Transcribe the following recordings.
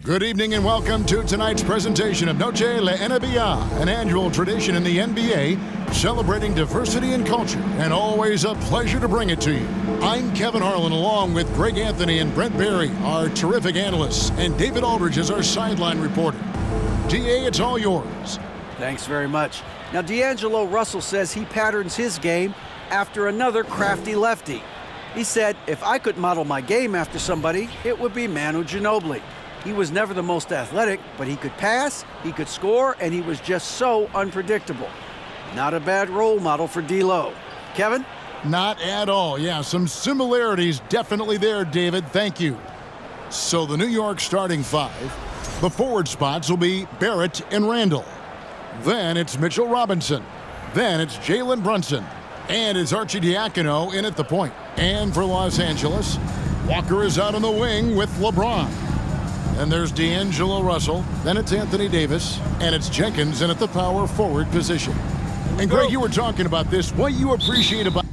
Good evening and welcome to tonight's presentation of Noche la NBA, an annual tradition in the NBA celebrating diversity and culture, and always a pleasure to bring it to you. I'm Kevin Harlan along with Greg Anthony and Brent Barry, our terrific analysts, and David Aldridge is our sideline reporter. DA, it's all yours. Thanks very much. Now, D'Angelo Russell says he patterns his game after another crafty lefty. He said, if I could model my game after somebody, it would be Manu Ginobili. He was never the most athletic, but he could pass, he could score, and he was just so unpredictable. Not a bad role model for D'Lo. Kevin? Not at all. Yeah, some similarities definitely there, David. Thank you. So the New York starting five, the forward spots will be Barrett and Randall. Then it's Mitchell Robinson. Then it's Jalen Brunson. And it's Archie Diacono in at the point. And for Los Angeles, Walker is out on the wing with LeBron. And there's D'Angelo Russell. Then it's Anthony Davis. And it's Jenkins in at the power forward position. And Greg, you were talking about this. What you appreciate about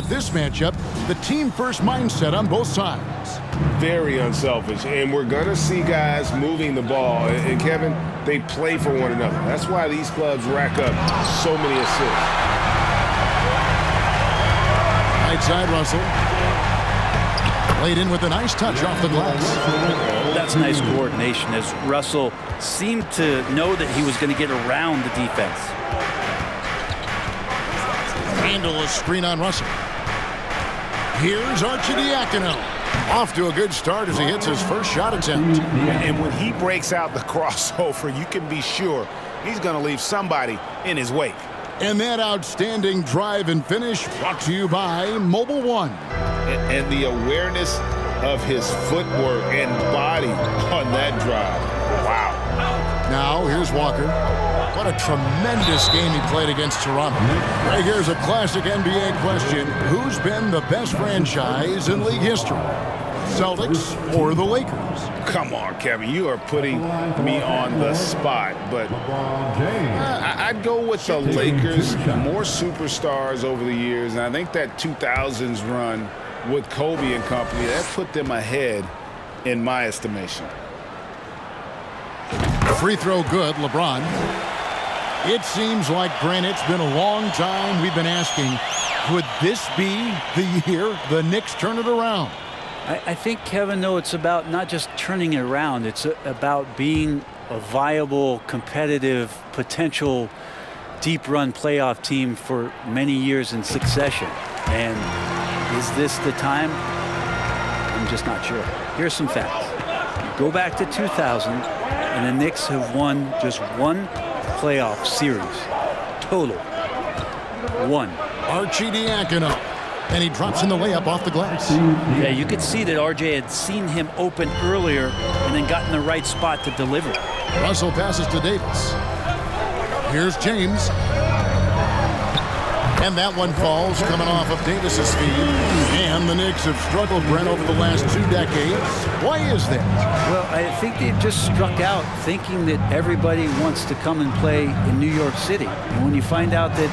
This matchup, the team-first mindset on both sides. Very unselfish, and we're going to see guys moving the ball. And Kevin, they play for one another. That's why these clubs rack up so many assists. Right side, Russell. Laid in with a nice touch off the glass. That's nice coordination, as Russell seemed to know that he was going to get around the defense. Handle a screen on Russell. Here's Arcidiacono. Off to a good start as he hits his first shot attempt. And when he breaks out the crossover, you can be sure he's going to leave somebody in his wake. And that outstanding drive and finish brought to you by Mobile One. And the awareness of his footwork and body on that drive. Wow. Now, here's Walker. What a tremendous game he played against Toronto. Right here's a classic NBA question. Who's been the best franchise in league history? Celtics or the Lakers? Come on, Kevin. You are putting me on the spot. But I'd go with the Lakers. More superstars over the years. And I think that 2000s run with Kobe and company, that put them ahead in my estimation. Free throw good, LeBron. It seems like, Brent, it's been a long time we've been asking, could this be the year the Knicks turn it around? I think, Kevin, though, it's about not just turning it around. It's about being a viable, competitive, potential deep-run playoff team for many years in succession. And is this the time? I'm just not sure. Here's some facts. Go back to 2000, and the Knicks have won just one playoff series. Total. One. Arcidiacono. And he drops in the layup off the glass. Yeah, you could see that RJ had seen him open earlier and then got in the right spot to deliver. Russell passes to Davis. Here's James. And that one falls, coming off of Davis's feet. And the Knicks have struggled, Brent, over the last 2 decades. Why is that? Well, I think they've just struck out thinking that everybody wants to come and play in New York City. And when you find out that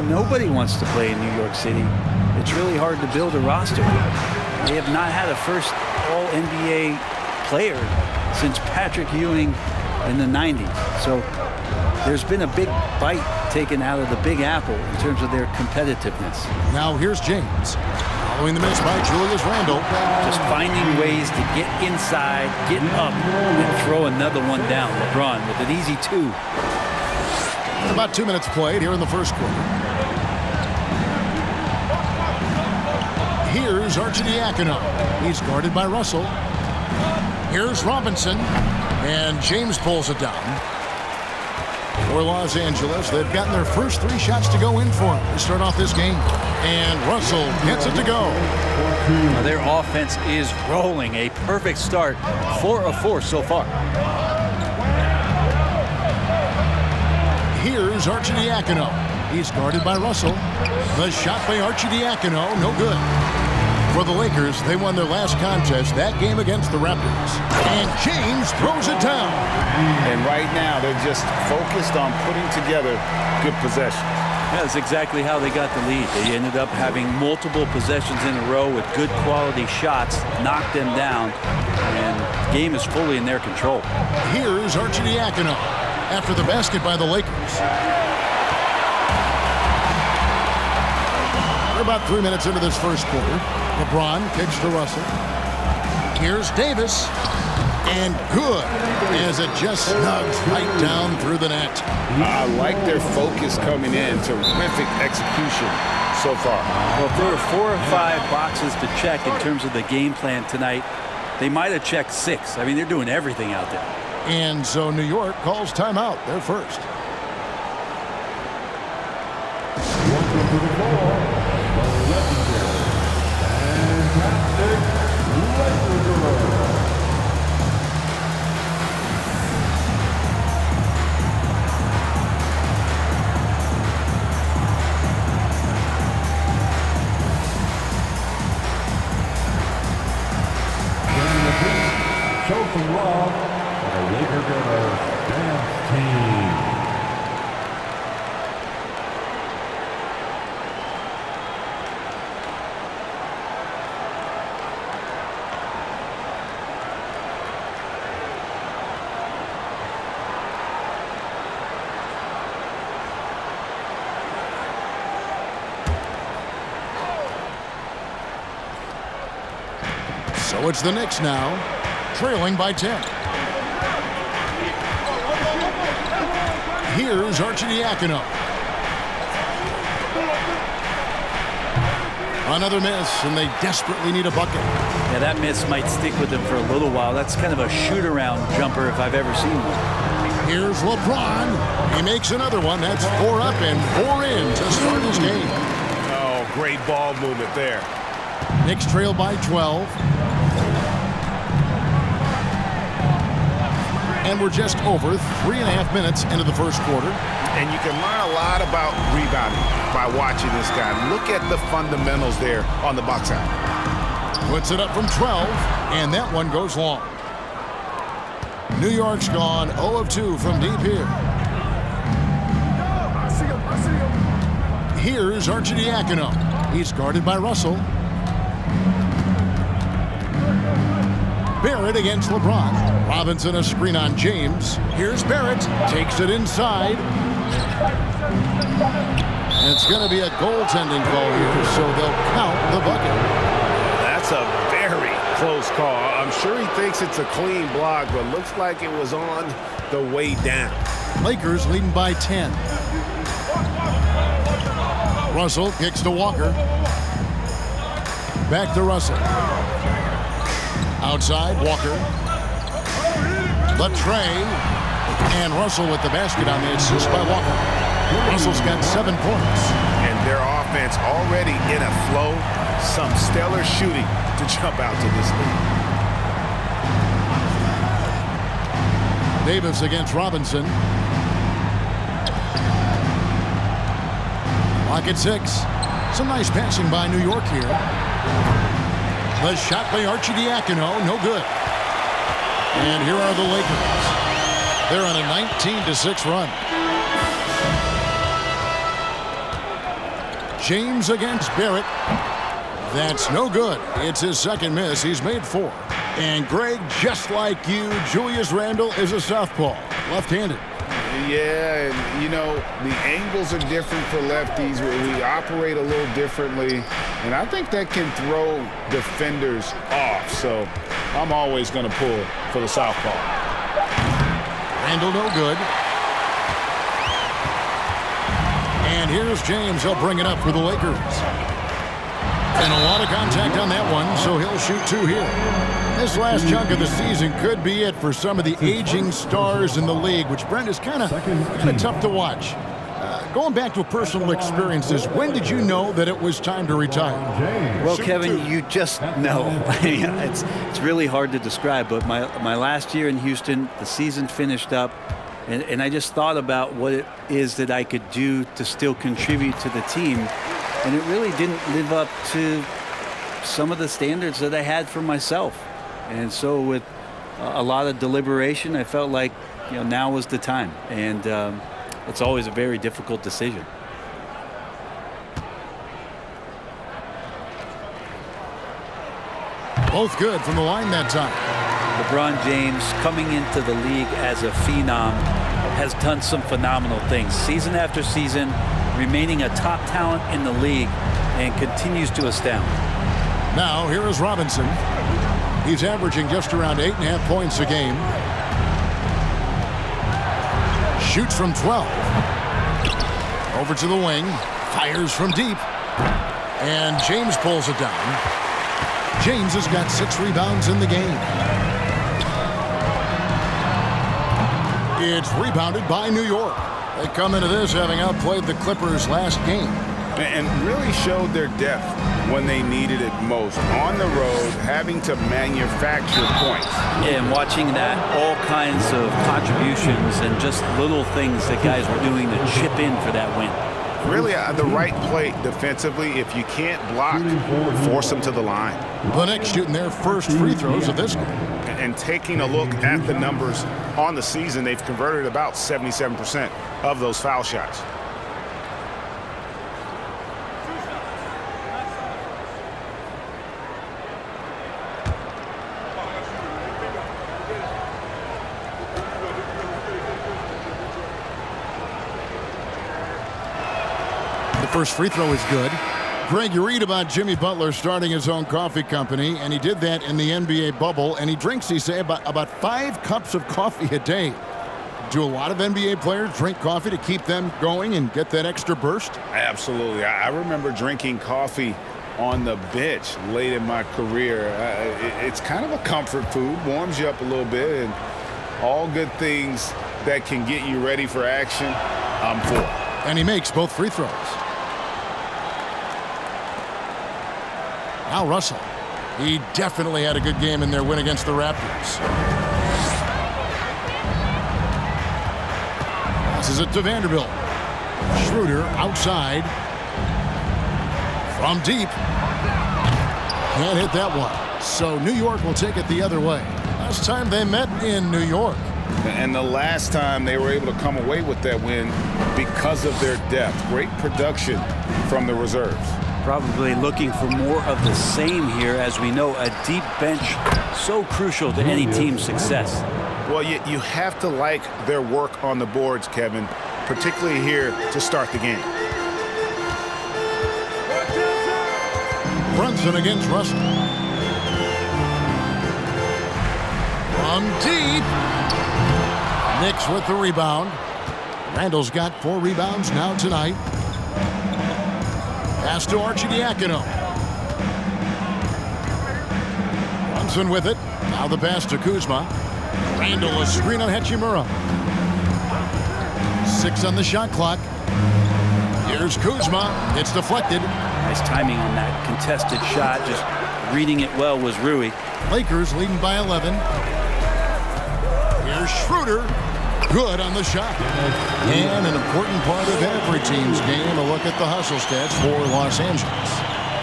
nobody wants to play in New York City, it's really hard to build a roster. They have not had a first All-NBA player since Patrick Ewing in the 90s. So there's been a big bite taken out of the Big Apple in terms of their competitiveness. Now here's James. Following the miss by Julius Randle. Just finding ways to get inside, get up, and throw another one down. LeBron with an easy 2. About 2 minutes played here in the first quarter. Here's Arcidiacono. He's guarded by Russell. Here's Robinson. And James pulls it down. For Los Angeles, they've gotten their first 3 shots to go in for him to start off this game. And Russell gets it to go. Now their offense is rolling. A perfect start. 4 of 4 so far. Here's Arcidiacono. He's guarded by Russell. The shot by Arcidiacono, no good. For the Lakers, they won their last contest, that game against the Raptors. And James throws it down. And right now, they're just focused on putting together good possessions. Yeah, that's exactly how they got the lead. They ended up having multiple possessions in a row with good quality shots, knocked them down, and the game is fully in their control. Here's Arcidiacono after the basket by the Lakers. We're about 3 minutes into this first quarter. LeBron kicks to Russell. Here's Davis. And good, as it just snugs right down through the net. I like their focus coming in. Terrific execution so far. Well, if there were 4 or 5 boxes to check in terms of the game plan tonight, they might have checked 6. I mean, they're doing everything out there. And so New York calls timeout. They're first. Show some love for the Laker Girls dance team. So it's the Knicks now, trailing by 10. Here's Arcidiacono. Another miss, and they desperately need a bucket. Yeah, that miss might stick with them for a little while. That's kind of a shoot-around jumper if I've ever seen one. Here's LeBron. He makes another one. That's 4 up and 4 in to start his game. Oh, great ball movement there. Knicks trail by 12. And we're just over 3.5 minutes into the first quarter. And you can learn a lot about rebounding by watching this guy. Look at the fundamentals there on the box out. Puts it up from 12, and that one goes long. New York's gone 0 of 2 from deep here. Here's Arcidiacono. He's guarded by Russell. Barrett against LeBron. Robinson a screen on James. Here's Barrett. Takes it inside. And it's going to be a goaltending call here, so they'll count the bucket. That's a very close call. I'm sure he thinks it's a clean block, but looks like it was on the way down. Lakers leading by 10. Russell kicks to Walker. Back to Russell. Outside, Walker. Trey. And Russell with the basket on the assist by Walker. Russell's got 7 points. And their offense already in a flow. Some stellar shooting to jump out to this lead. Davis against Robinson. Lock at 6. Some nice passing by New York here. The shot by Arcidiacono, no good. And here are the Lakers. They're on a 19-6 run. James against Barrett. That's no good. It's his second miss. He's made 4. And Greg, just like you, Julius Randle is a southpaw, left-handed. Yeah, and, you know, the angles are different for lefties. We operate a little differently, and I think that can throw defenders off. So I'm always going to pull for the southpaw. Randle no good. And here's James. He'll bring it up for the Lakers. And a lot of contact on that one, so he'll shoot 2 here. This last chunk of the season could be it for some of the aging stars in the league, which, Brent, is kind of tough to watch. Going back to personal experiences, when did you know that it was time to retire? Well, Kevin, you just know. It's really hard to describe, but my last year in Houston, the season finished up, and I just thought about what it is that I could do to still contribute to the team, and it really didn't live up to some of the standards that I had for myself. And so with a lot of deliberation, I felt like, you know, now was the time. And it's always a very difficult decision. Both good from the line that time. LeBron James, coming into the league as a phenom, has done some phenomenal things. Season after season, remaining a top talent in the league, and continues to astound. Now, here is Robinson. He's averaging just around 8.5 points a game. Shoots from 12. Over to the wing. Fires from deep. And James pulls it down. James has got 6 rebounds in the game. It's rebounded by New York. They come into this having outplayed the Clippers last game. And really showed their depth when they needed it most. On the road, having to manufacture points. Yeah, and watching that, all kinds of contributions and just little things that guys were doing to chip in for that win. Really the right play defensively. If you can't block, force them to the line. The Knicks shooting their first free throws of this game. And taking a look at the numbers on the season, they've converted about 77% of those foul shots. The first free throw is good. Greg, you read about Jimmy Butler starting his own coffee company, and he did that in the NBA bubble, and he drinks, he say, about 5 cups of coffee a day. Do a lot of NBA players drink coffee to keep them going and get that extra burst? Absolutely. I remember drinking coffee on the bench late in my career. It's kind of a comfort food, warms you up a little bit, and all good things that can get you ready for action, I'm for. And he makes both free throws. Al Russell, he definitely had a good game in their win against the Raptors. Passes it to Vanderbilt. Schroeder outside. From deep. Can't hit that one. So New York will take it the other way. Last time they met in New York. And the last time they were able to come away with that win because of their depth. Great production from the reserves. Probably looking for more of the same here. As we know, a deep bench so crucial to any team's success. Well, you have to like their work on the boards, Kevin, particularly here to start the game. Brunson against Russell. From deep. Knicks with the rebound. Randall's got 4 rebounds now tonight. Pass to Arcidiacono. Brunson with it. Now the pass to Kuzma. Randall, a screen on Hachimura. 6 on the shot clock. Here's Kuzma. It's deflected. Nice timing on that contested shot. Just reading it well was Rui. Lakers leading by 11. Here's Schroeder. Good on the shot. And an important part of every team's game, a look at the hustle stats for Los Angeles.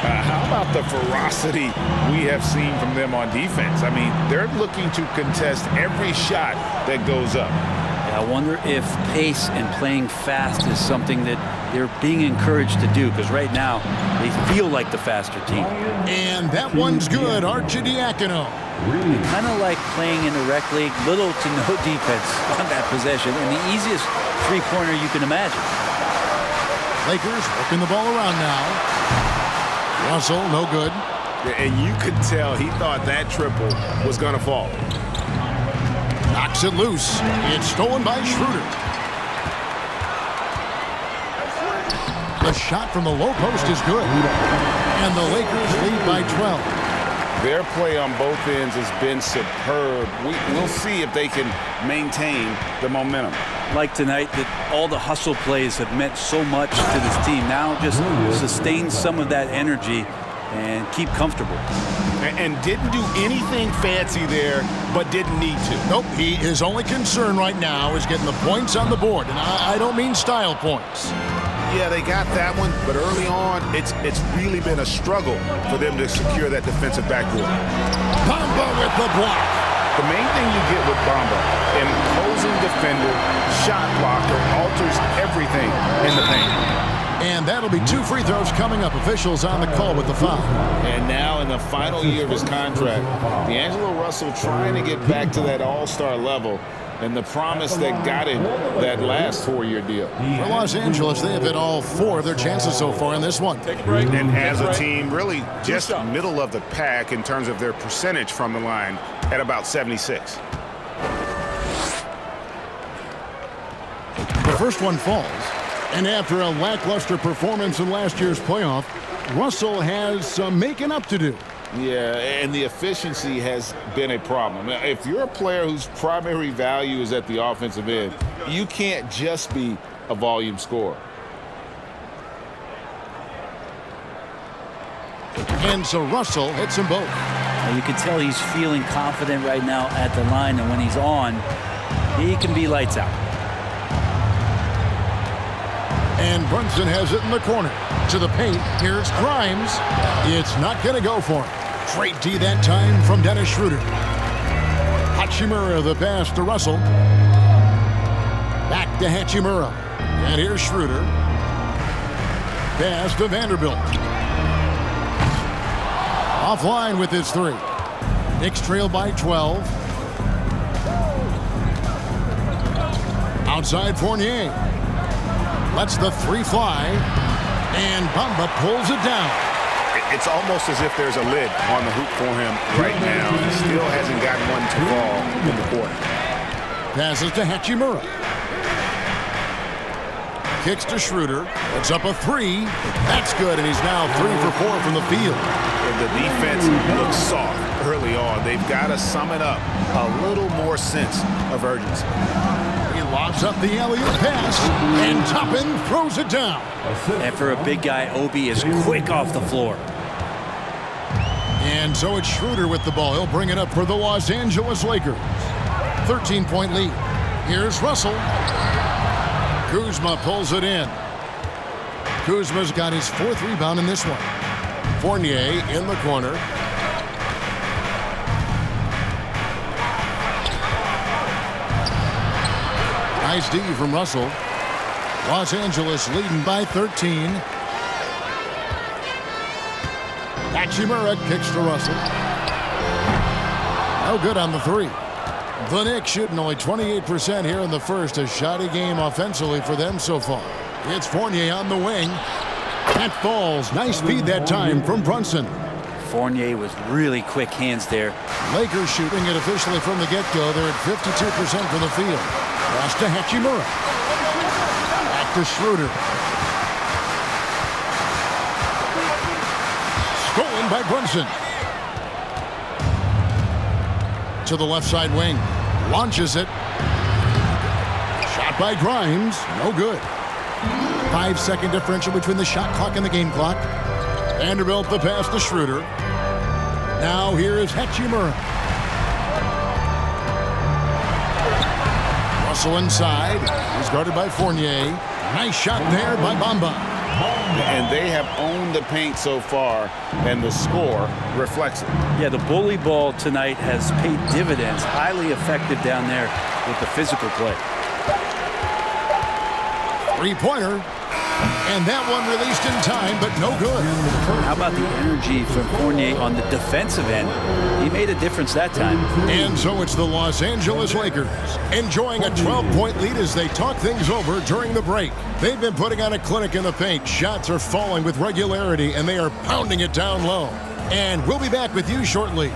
How about the ferocity we have seen from them on defense? I mean, they're looking to contest every shot that goes up. Yeah, I wonder if pace and playing fast is something that they're being encouraged to do, because right now they feel like the faster team. And that one's good. Arcidiacono. Kind of like playing in the rec league, little to no defense on that possession, and the easiest three-pointer you can imagine. Lakers working the ball around now. Russell, no good. And you could tell he thought that triple was going to fall. Knocks it loose. It's stolen by Schroeder. The shot from the low post is good. And the Lakers lead by 12. Their play on both ends has been superb. We'll see if they can maintain the momentum. Like tonight, that all the hustle plays have meant so much to this team. Now just sustain some of that energy and keep comfortable. And didn't do anything fancy there, but didn't need to. Nope, his only concern right now is getting the points on the board. And I don't mean style points. Yeah, they got that one, but early on, it's really been a struggle for them to secure that defensive backboard. Bamba with the block. The main thing you get with Bamba, imposing defender, shot blocker, alters everything in the paint. And that'll be 2 free throws coming up. Officials on the call with the foul. And now in the final year of his contract, D'Angelo Russell trying to get back to that all-star level, and the promise that got him that last 4-year deal. For Los Angeles, they have hit all 4 of their chances so far in this one. And as a team, really just middle of the pack in terms of their percentage from the line at about 76. The first one falls. And after a lackluster performance in last year's playoff, Russell has some making up to do. Yeah, and the efficiency has been a problem. If you're a player whose primary value is at the offensive end, you can't just be a volume scorer. And so Russell hits them both. Now you can tell he's feeling confident right now at the line, and when he's on, he can be lights out. And Brunson has it in the corner. To the paint, here's Grimes. It's not going to go for him. Great D that time from Dennis Schroeder. Hachimura the pass to Russell. Back to Hachimura. And here's Schroeder. Pass to Vanderbilt. Offline with his 3. Knicks trail by 12. Outside Fournier. Lets the 3 fly. And Bamba pulls it down. It's almost as if there's a lid on the hoop for him right now. He still hasn't gotten one to fall in the quarter. Passes to Hachimura. Kicks to Schroeder. Puts up a three. That's good, and he's now 3 for 4 from the field. The defense looks soft early on. They've got to sum it up. A little more sense of urgency. He lobs up the alley-oop pass, and Toppin throws it down. And for a big guy, Obi is quick off the floor. And so it's Schroeder with the ball. He'll bring it up for the Los Angeles Lakers. 13-point lead. Here's Russell. Kuzma pulls it in. Kuzma's got his 4th rebound in this one. Fournier in the corner. Nice D from Russell. Los Angeles leading by 13. Hachimura kicks to Russell. No good on the 3. The Knicks shooting only 28% here in the first. A shoddy game offensively for them so far. It's Fournier on the wing. That falls. Nice feed that time from Brunson. Fournier with really quick hands there. Lakers shooting it officially from the get-go. They're at 52% for the field. Pass to Hachimura. Back to Schroeder. Stolen by Brunson. To the left side wing. Launches it. Shot by Grimes. No good. 5-second differential between the shot clock and the game clock. Vanderbilt the pass to Schroeder. Now here is Hachimura. Russell inside. He's guarded by Fournier. Nice shot there by Bamba. And they have owned the paint so far, and the score reflects it. Yeah, the bully ball tonight has paid dividends. Highly effective down there with the physical play. Three-pointer. And that one released in time, but no good. How about the energy from Fournier on the defensive end? He made a difference that time. And so it's the Los Angeles Lakers enjoying a 12-point lead as they talk things over during the break. They've been putting on a clinic in the paint. Shots are falling with regularity, and they are pounding it down low. And we'll be back with you shortly.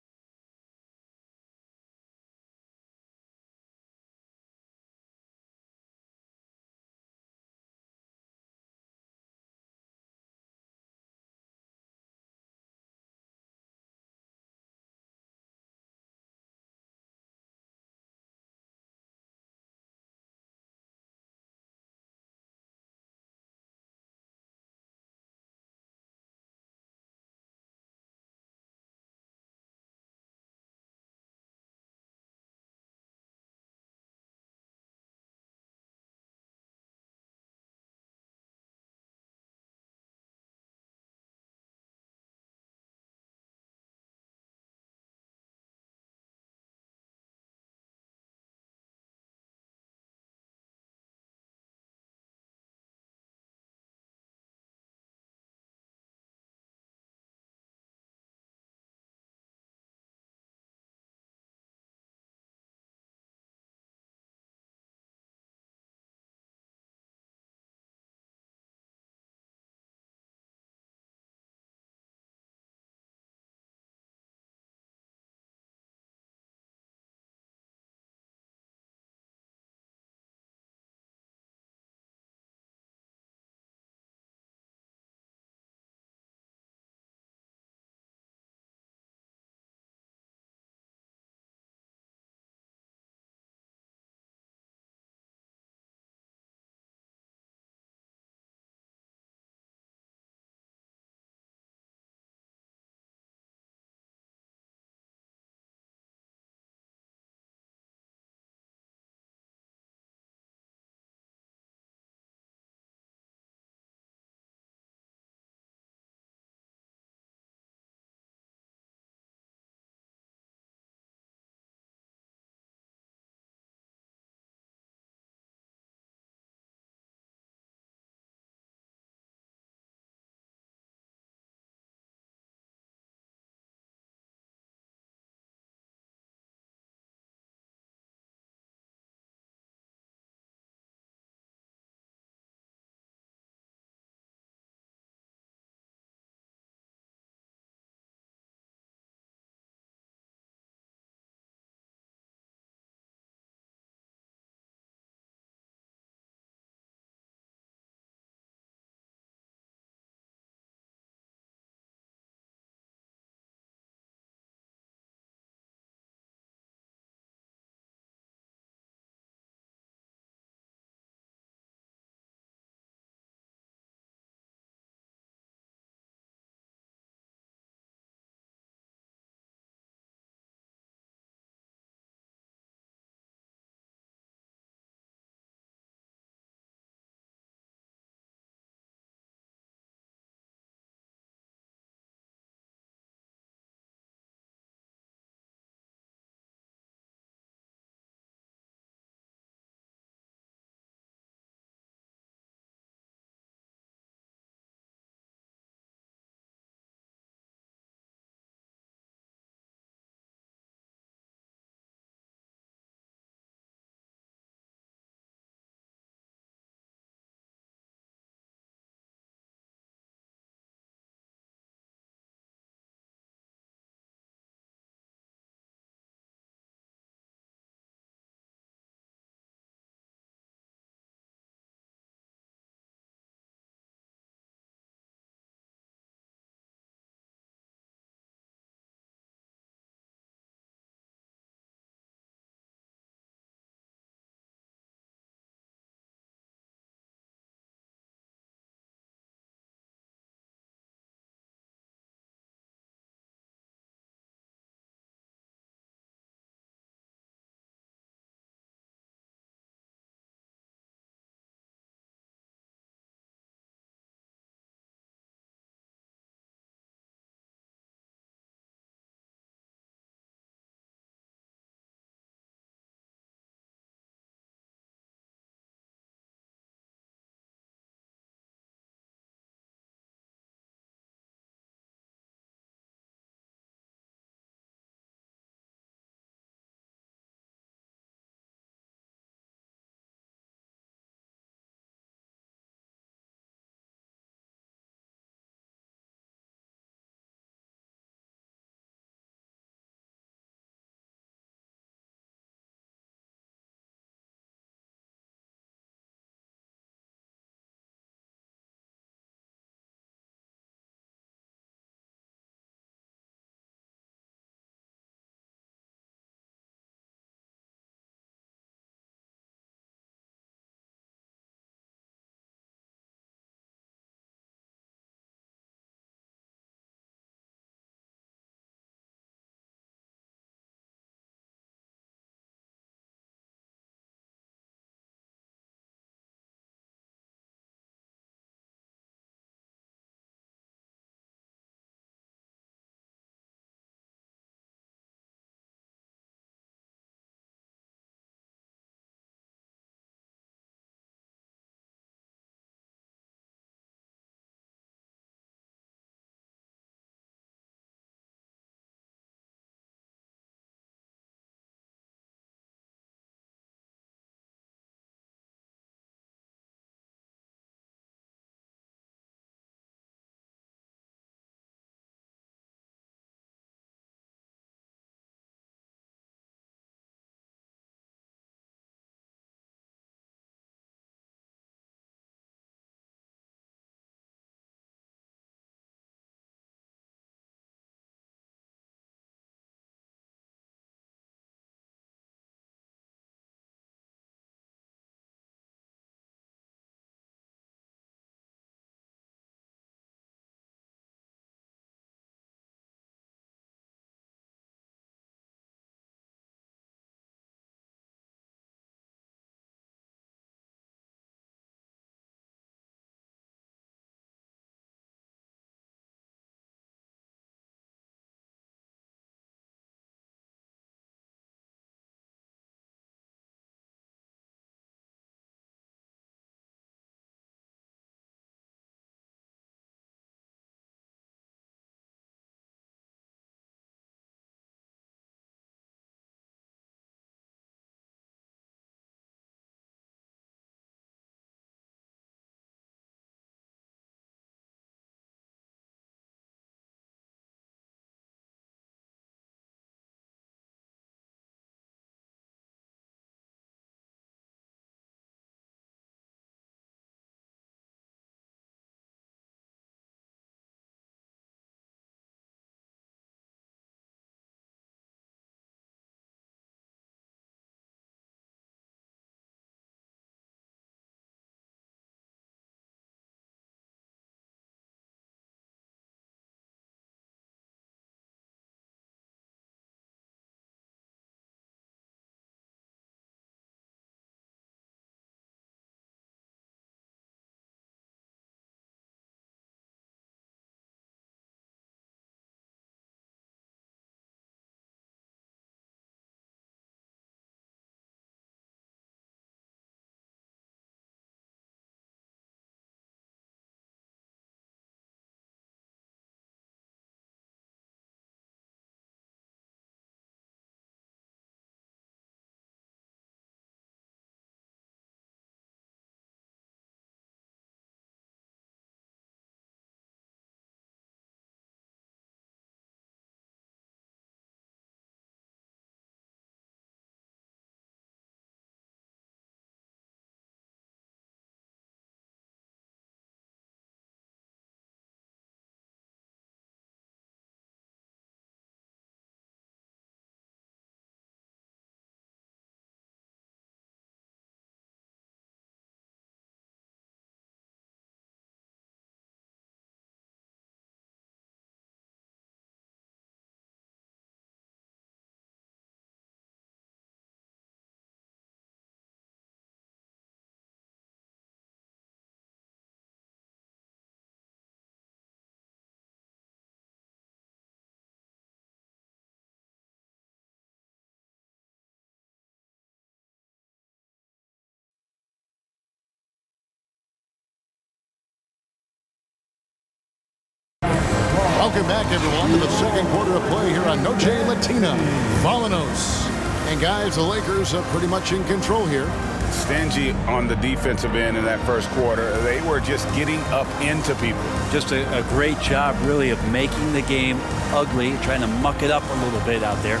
Welcome back, everyone, to the second quarter of play here on Noche Latina. Volanos. And, guys, the Lakers are pretty much in control here. Stingy on the defensive end in that first quarter. They were just getting up into people. Just a great job, really, of making the game ugly, trying to muck it up a little bit out there.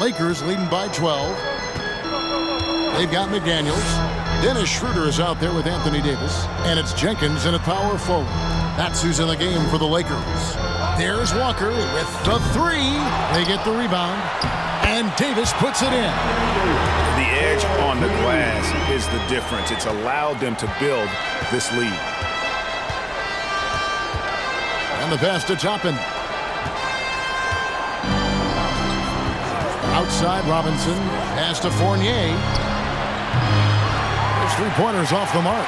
Lakers leading by 12. They've got McDaniels. Dennis Schroeder is out there with Anthony Davis. And it's Jenkins in a power forward. That's who's in the game for the Lakers. There's Walker with the three. They get the rebound. And Davis puts it in. The edge on the glass is the difference. It's allowed them to build this lead. And the pass to Toppin. Outside Robinson. Pass to Fournier. There's three-pointers off the mark.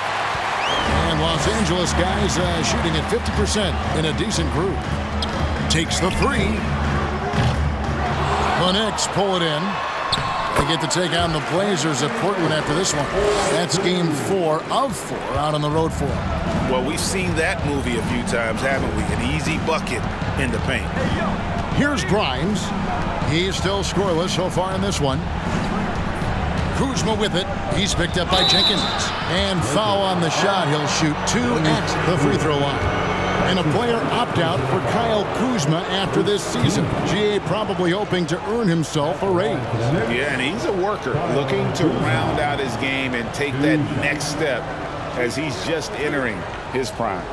And Los Angeles guys shooting at 50% in a decent group. Takes the three. The Knicks pull it in. They get to take on the Blazers at Portland after this one. That's game 4 of 4 out on the road for them. Well, we've seen that movie a few times, haven't we? An easy bucket in the paint. Here's Grimes. He's still scoreless so far in this one. Kuzma with it. He's picked up by Jenkins. And foul on the shot. He'll shoot 2 at the free throw line. And a player opt-out for Kyle Kuzma after this season. GA probably hoping to earn himself a raise. Yeah, and he's a worker looking to round out his game and take that next step as he's just entering his prime.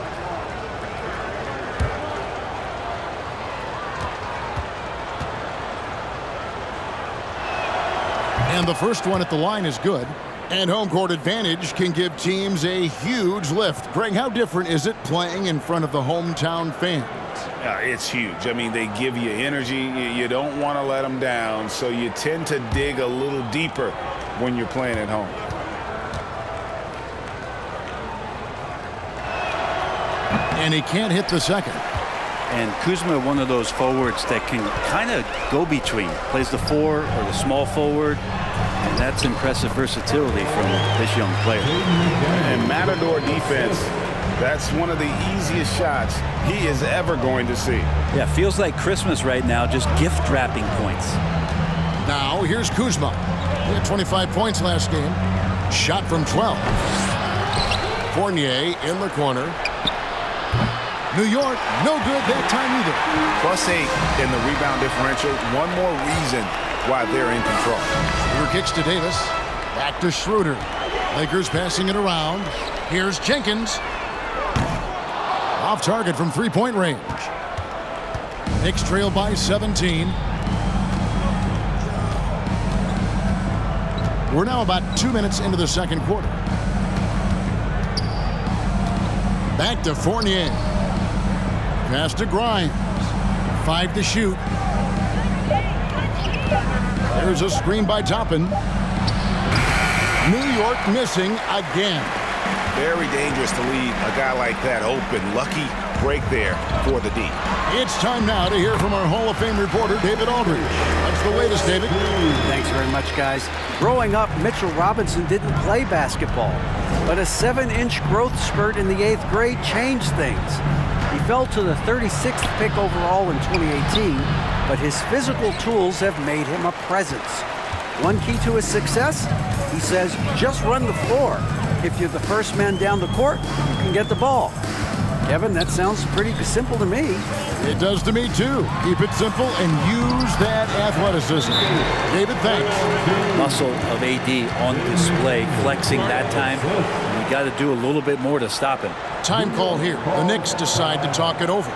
And the first one at the line is good. And home court advantage can give teams a huge lift. Greg, how different is it playing in front of the hometown fans? It's huge. I mean, they give you energy. You don't want to let them down, so you tend to dig a little deeper when you're playing at home. And he can't hit the second. And Kuzma, one of those forwards that can kind of go between. Plays the 4 or the small forward. And that's impressive versatility from this young player. And Matador defense, that's one of the easiest shots he is ever going to see. Yeah, feels like Christmas right now, just gift wrapping points. Now, here's Kuzma. He had 25 points last game. Shot from 12. Fournier in the corner. New York, no good that time either. +8 in the rebound differential. One more reason why they're in control. Schroeder kicks to Davis. Back to Schroeder. Lakers passing it around. Here's Jenkins. Off target from three-point range. Knicks trail by 17. We're now about 2 minutes into the second quarter. Back to Fournier. Pass to Grimes. 5 to shoot. There's a screen by Toppin. New York missing again. Very dangerous to leave a guy like that open. Lucky break there for the D. It's time now to hear from our Hall of Fame reporter, David Aldridge. What's the latest, David? Thanks very much, guys. Growing up, Mitchell Robinson didn't play basketball, but a 7-inch growth spurt in the 8th grade changed things. He fell to the 36th pick overall in 2018, but his physical tools have made him a presence. One key to his success, he says, just run the floor. If you're the first man down the court, you can get the ball. Kevin, that sounds pretty simple to me. It does to me, too. Keep it simple and use that athleticism. David, thanks. Muscle of AD on display, flexing that time. And you got to do a little bit more to stop him. Time call here. The Knicks decide to talk it over.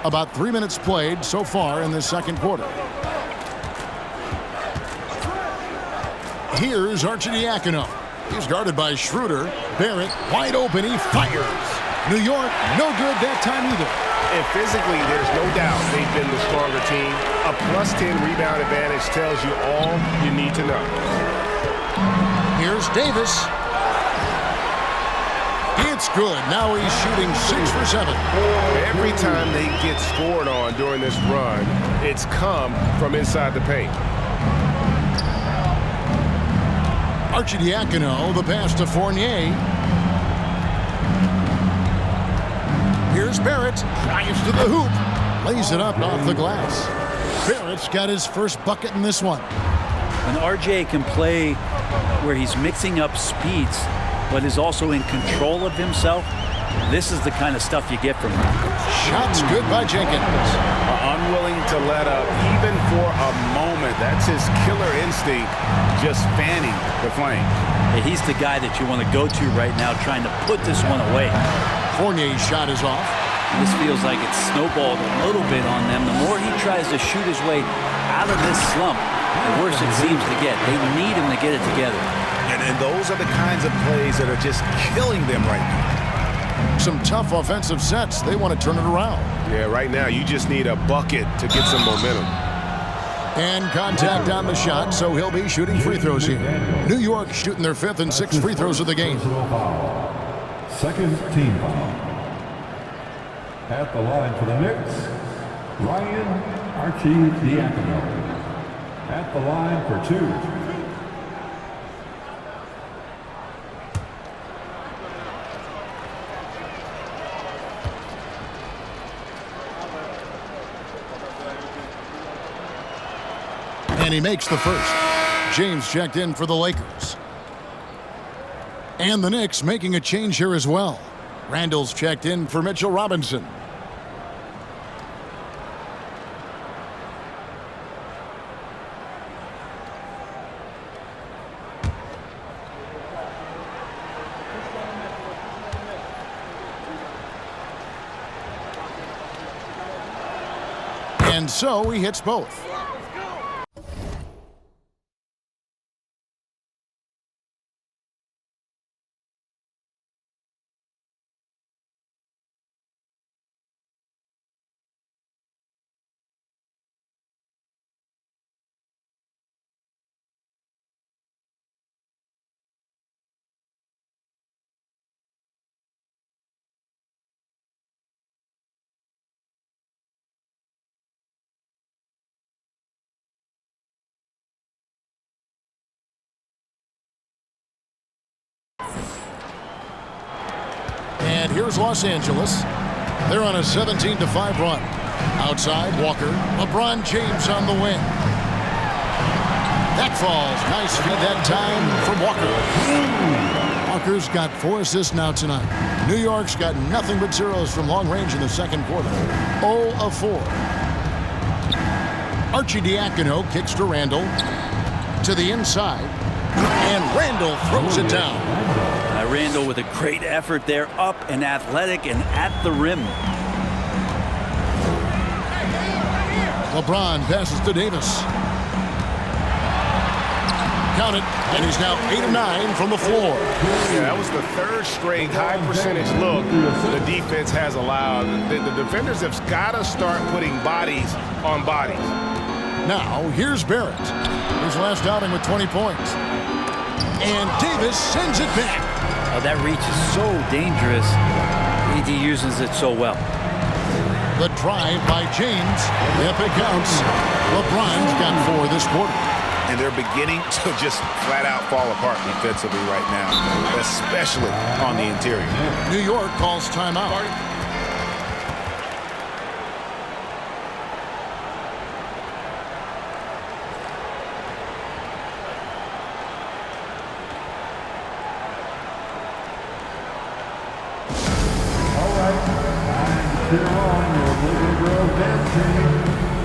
About 3 minutes played so far in this second quarter. Here's Arcidiacono. He's guarded by Schroeder. Barrett wide open. He fires. New York, no good that time either. And physically, there's no doubt they've been the stronger team. A +10 rebound advantage tells you all you need to know. Here's Davis. It's good. Now he's shooting 6 for 7. Every time they get scored on during this run, it's come from inside the paint. Arcidiacono, the pass to Fournier. Here's Barrett. Drives to the hoop. Lays it up off the glass. Barrett's got his first bucket in this one. When RJ can play where he's mixing up speeds, but is also in control of himself, this is the kind of stuff you get from him. Shots good by Jenkins. Unwilling to let up even for a moment. That's his killer instinct, just fanning the flame. Hey, he's the guy that you want to go to right now, trying to put this one away. Fournier's shot is off. This feels like it's snowballed a little bit on them. The more he tries to shoot his way out of this slump, the worse it seems to get. They need him to get it together. And those are the kinds of plays that are just killing them right now. Some tough offensive sets. They want to turn it around. Yeah, right now you just need a bucket to get some momentum. And contact on the shot, so he'll be shooting free throws here. New York shooting their 5th and 6th free throws of the game. Second team foul. At the line for the Knicks, Ryan Arcidiacono. At the line for 2. And he makes the first. James checked in for the Lakers. And the Knicks making a change here as well. Randall's checked in for Mitchell Robinson. And so he hits both. And here's Los Angeles. They're on a 17-5 run. Outside, Walker. LeBron James on the wing. That falls. Nice feed that time from Walker. Walker's got 4 assists now tonight. New York's got nothing but zeros from long range in the second quarter. 0 of 4. Arcidiacono kicks to Randall. To the inside. And Randall throws it down. Randall with a great effort there, up and athletic and at the rim. LeBron passes to Davis. Count it, and he's now 8 of 9 from the floor. Yeah, that was the 3rd straight high percentage look the defense has allowed. The defenders have got to start putting bodies on bodies. Now, here's Barrett. His last outing with 20 points. And Davis sends it back. Oh, that reach is so dangerous. He uses it so well. The drive by James. If it counts, LeBron's got 4 this quarter. And they're beginning to just flat out fall apart defensively right now, especially on the interior. New York calls timeout. Cheer on your little girl dancing.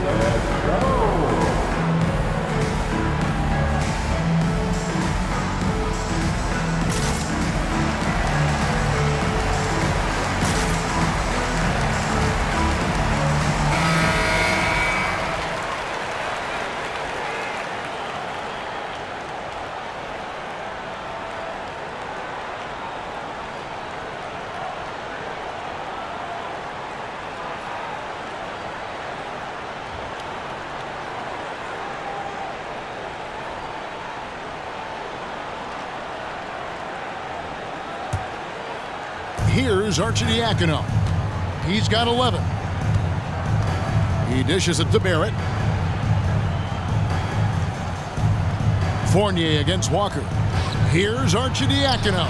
Let's go. Here's Arcidiacono. He's got 11. He dishes it to Barrett. Fournier against Walker. Here's Arcidiacono.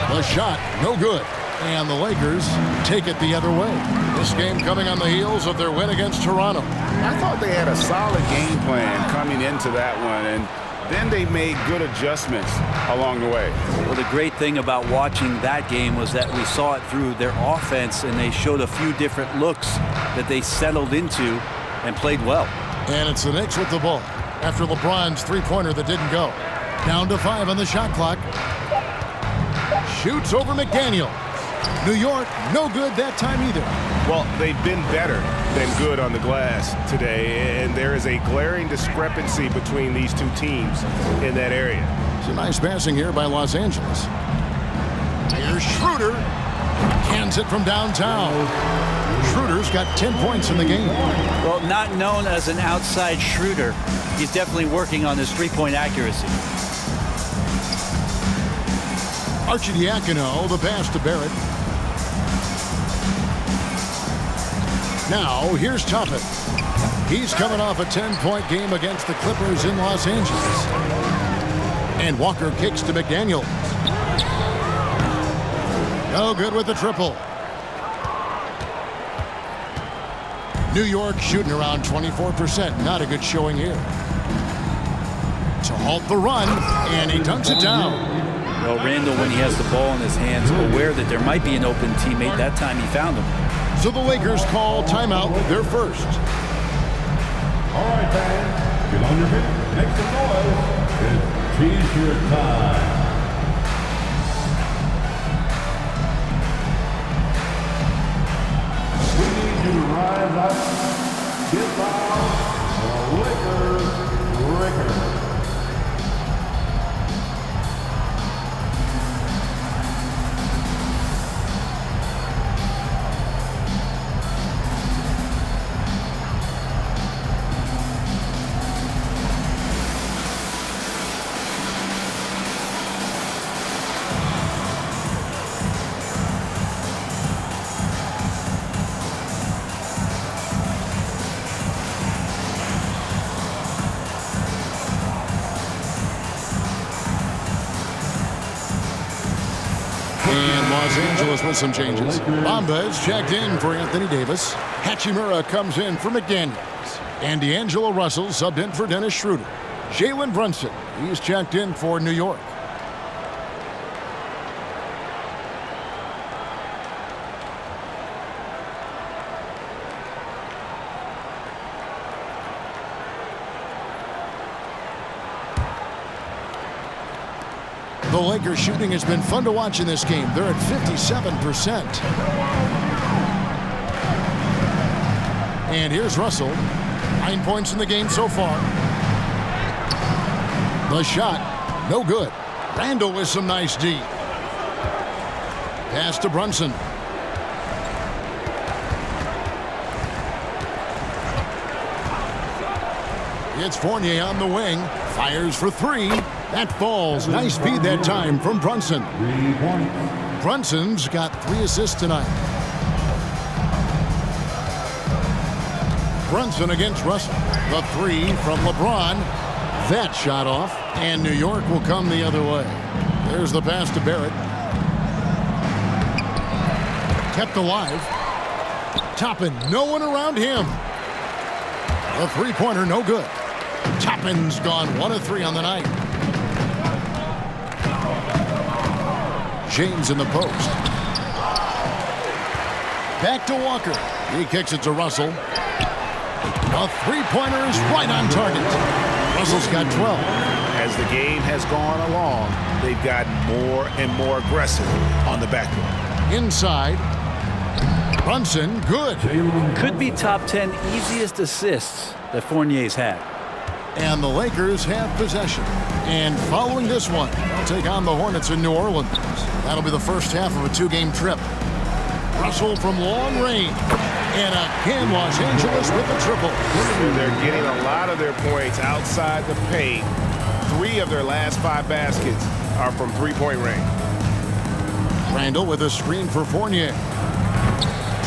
The shot, no good. And the Lakers take it the other way. This game coming on the heels of their win against Toronto. I thought they had a solid game plan coming into that one, and then they made good adjustments along the way. Well, the great thing about watching that game was that we saw it through their offense, and they showed a few different looks that they settled into and played well. And it's the Knicks with the ball after LeBron's three-pointer that didn't go. Down to 5 on the shot clock. Shoots over McDaniel. New York, no good that time either. Well, they've been better than good on the glass today, and there is a glaring discrepancy between these two teams in that area. It's a nice passing here by Los Angeles. Here's Schroeder. Cans it from downtown. Schroeder's got 10 points in the game. Well, not known as an outside shooter, he's definitely working on his three-point accuracy. Arcidiacono, the pass to Barrett. Now, here's Toppin. He's coming off a 10-point game against the Clippers in Los Angeles. And Walker kicks to McDaniel. No good with the triple. New York shooting around 24%. Not a good showing here. To halt the run, and he dunks it down. Well, Randall, when he has the ball in his hands, aware that there might be an open teammate, that time he found him. So the Lakers call timeout, their first. All right, fans, get on your feet, make some noise. It's T-shirt time. We need you to rise up, get loud, the Lakers record. Los Angeles with some changes. Bamba's checked in for Anthony Davis. Hachimura comes in for McDaniels. And D'Angelo Russell subbed in for Dennis Schroeder. Jalen Brunson, he's checked in for New York. The Lakers shooting has been fun to watch in this game. They're at 57%. And here's Russell. 9 points in the game so far. The shot, no good. Randall with some nice D. Pass to Brunson. It's Fournier on the wing. Fires for three. That falls. Nice feed that time from Brunson. 3 points. Brunson's got 3 assists tonight. Brunson against Russell. The three from LeBron. That shot off. And New York will come the other way. There's the pass to Barrett. Kept alive. Toppin, no one around him. The three-pointer, no good. Toppin's gone 1 of 3 on the night. James in the post. Back to Walker. He kicks it to Russell. A three-pointer is right on target. Russell's got 12. As the game has gone along, they've gotten more and more aggressive on the backboard. Inside. Brunson, good. Could be top 10 easiest assists that Fournier's had. And the Lakers have possession. And following this one, they'll take on the Hornets in New Orleans. That'll be the first half of a 2-game trip. Russell from long range. And again, Los Angeles with a triple. They're getting a lot of their points outside the paint. 3 of their last 5 baskets are from three-point range. Randall with a screen for Fournier.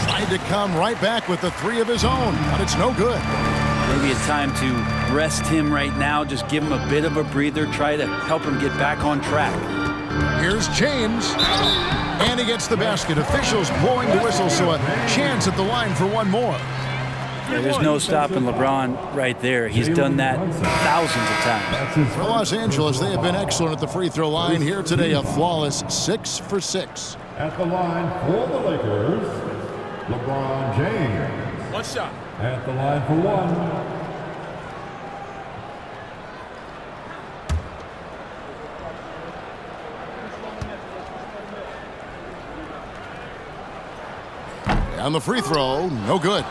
Tried to come right back with the three of his own, but it's no good. Maybe it's time to rest him right now. Just give him a bit of a breather. Try to help him get back on track. Here's James. And he gets the basket. Officials blowing the whistle, so a chance at the line for one more. Yeah, there's no stopping LeBron right there. He's done that thousands of times. For Los Angeles, they have been excellent at the free throw line. Here today, a flawless 6 for 6. At the line for the Lakers, LeBron James. One shot. At the line for one. On the free throw, no good.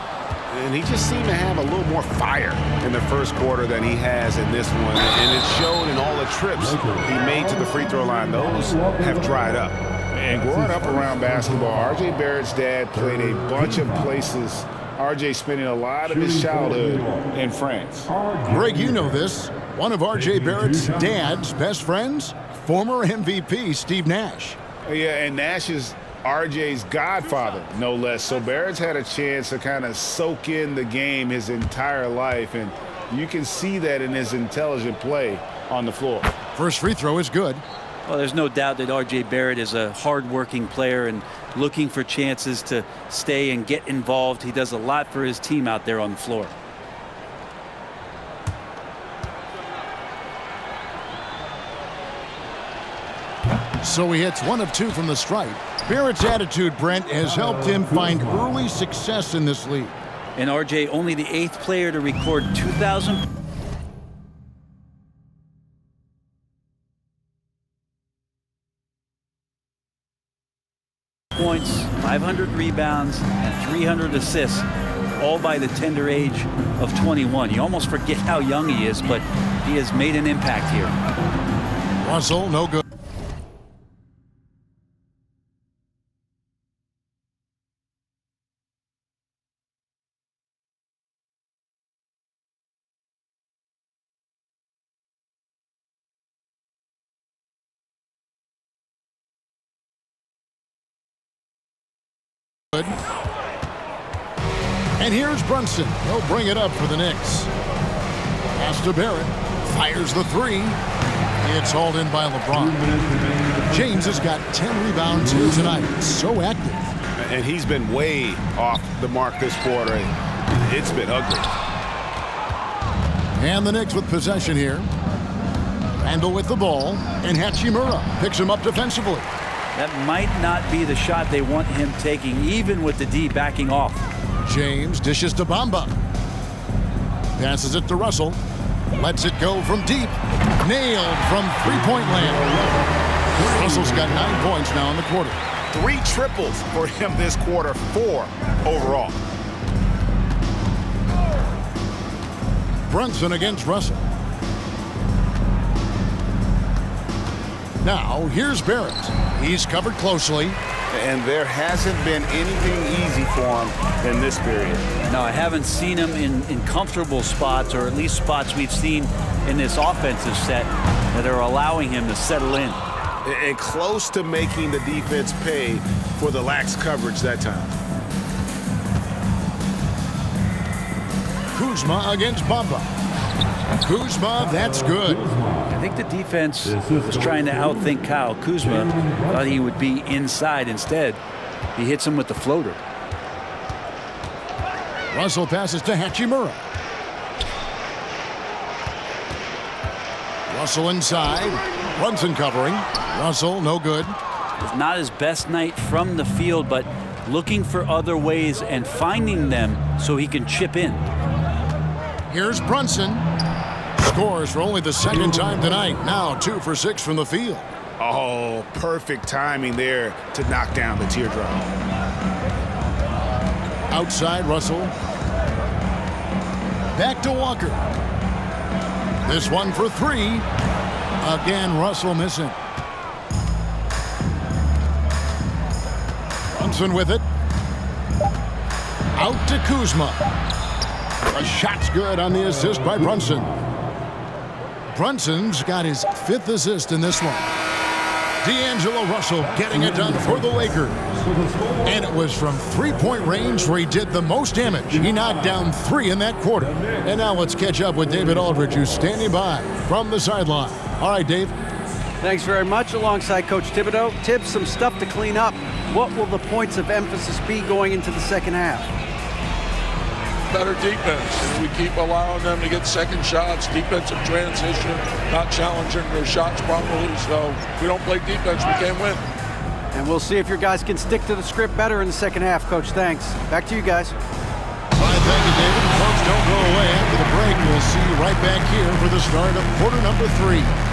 And he just seemed to have a little more fire in the first quarter than he has in this one. And it showed in all the trips he made to the free throw line. Those have dried up. And growing up around basketball, R.J. Barrett's dad played a bunch of places. R.J. spending a lot of his childhood in France. Greg, you know this. One of R.J. Barrett's dad's best friends, former MVP Steve Nash. Yeah, and Nash is RJ's godfather, no less. So Barrett's had a chance to kind of soak in the game his entire life, and you can see that in his intelligent play on the floor. First free throw is good. Well, there's no doubt that R.J. Barrett is a hard-working player and looking for chances to stay and get involved. He does a lot for his team out there on the floor. So he hits 1 of 2 from the stripe. Barrett's attitude, Brent, has helped him find early success in this league. And R.J. only the 8th player to record 2,000 points, 500 rebounds, and 300 assists, all by the tender age of 21. You almost forget how young he is, but he has made an impact here. Russell, no good. And here's Brunson. He'll bring it up for the Knicks. Pass to Barrett. Fires the three. It's hauled in by LeBron. James has got 10 rebounds here tonight. So active. And he's been way off the mark this quarter. It's been ugly. And the Knicks with possession here. Randall with the ball. And Hachimura picks him up defensively. That might not be the shot they want him taking, even with the D backing off. James dishes to Bamba. Passes it to Russell. Lets it go from deep. Nailed from three-point land. Russell's got 9 points now in the quarter. 3 triples for him this quarter, 4 overall. Brunson against Russell. Now, here's Barrett. He's covered closely. And there hasn't been anything easy for him in this period. No, I haven't seen him in comfortable spots, or at least spots we've seen in this offensive set that are allowing him to settle in. And close to making the defense pay for the lax coverage that time. Kuzma against Bamba. Kuzma, that's good. I think the defense was trying to outthink Kyle Kuzma. Thought he would be inside. Instead, he hits him with the floater. Russell passes to Hachimura. Russell inside. Brunson covering. Russell, no good. It's not his best night from the field, but looking for other ways and finding them so he can chip in. Here's Brunson. Scores for only the 2nd time tonight. Now 2 for 6 from the field. Oh, perfect timing there to knock down the teardrop. Outside, Russell. Back to Walker. This one for 3. Again, Russell missing. Brunson with it. Out to Kuzma. A shot's good on the assist by Brunson. Brunson's got his 5th assist in this one. D'Angelo Russell getting it done for the Lakers. And it was from three-point range where he did the most damage. He knocked down 3 in that quarter. And now let's catch up with David Aldridge, who's standing by from the sideline. All right, Dave. Thanks very much. Alongside Coach Thibodeau. Tibbs, some stuff to clean up. What will the points of emphasis be going into the second half? Better defense. We keep allowing them to get second shots, defensive transition, not challenging their shots properly. So if we don't play defense, we can't win. And we'll see if your guys can stick to the script better in the second half, Coach. Thanks. Back to you guys. Fine, thank you, David. Folks, don't go away. After the break, we'll see you right back here for the start of quarter number 3.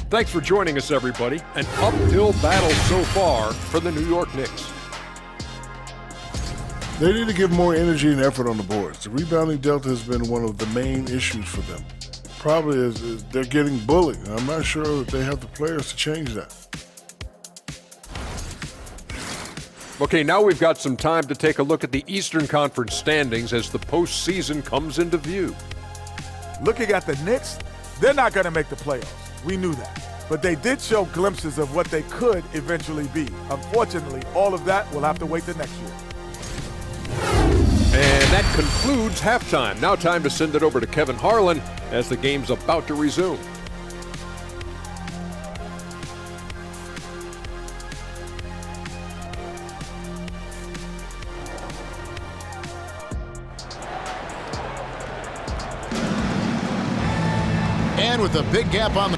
Thanks for joining us, everybody. An uphill battle so far for the New York Knicks. They need to give more energy and effort on the boards. The rebounding delta has been one of the main issues for them. Probably is they're getting bullied, and I'm not sure that they have the players to change that. Okay, now we've got some time to take a look at the Eastern Conference standings as the postseason comes into view. Looking at the Knicks, they're not going to make the playoffs. We knew that. But they did show glimpses of what they could eventually be. Unfortunately, all of that will have to wait till next year. And that concludes halftime. Now time to send it over to Kevin Harlan as the game's about to resume. And with a big gap on the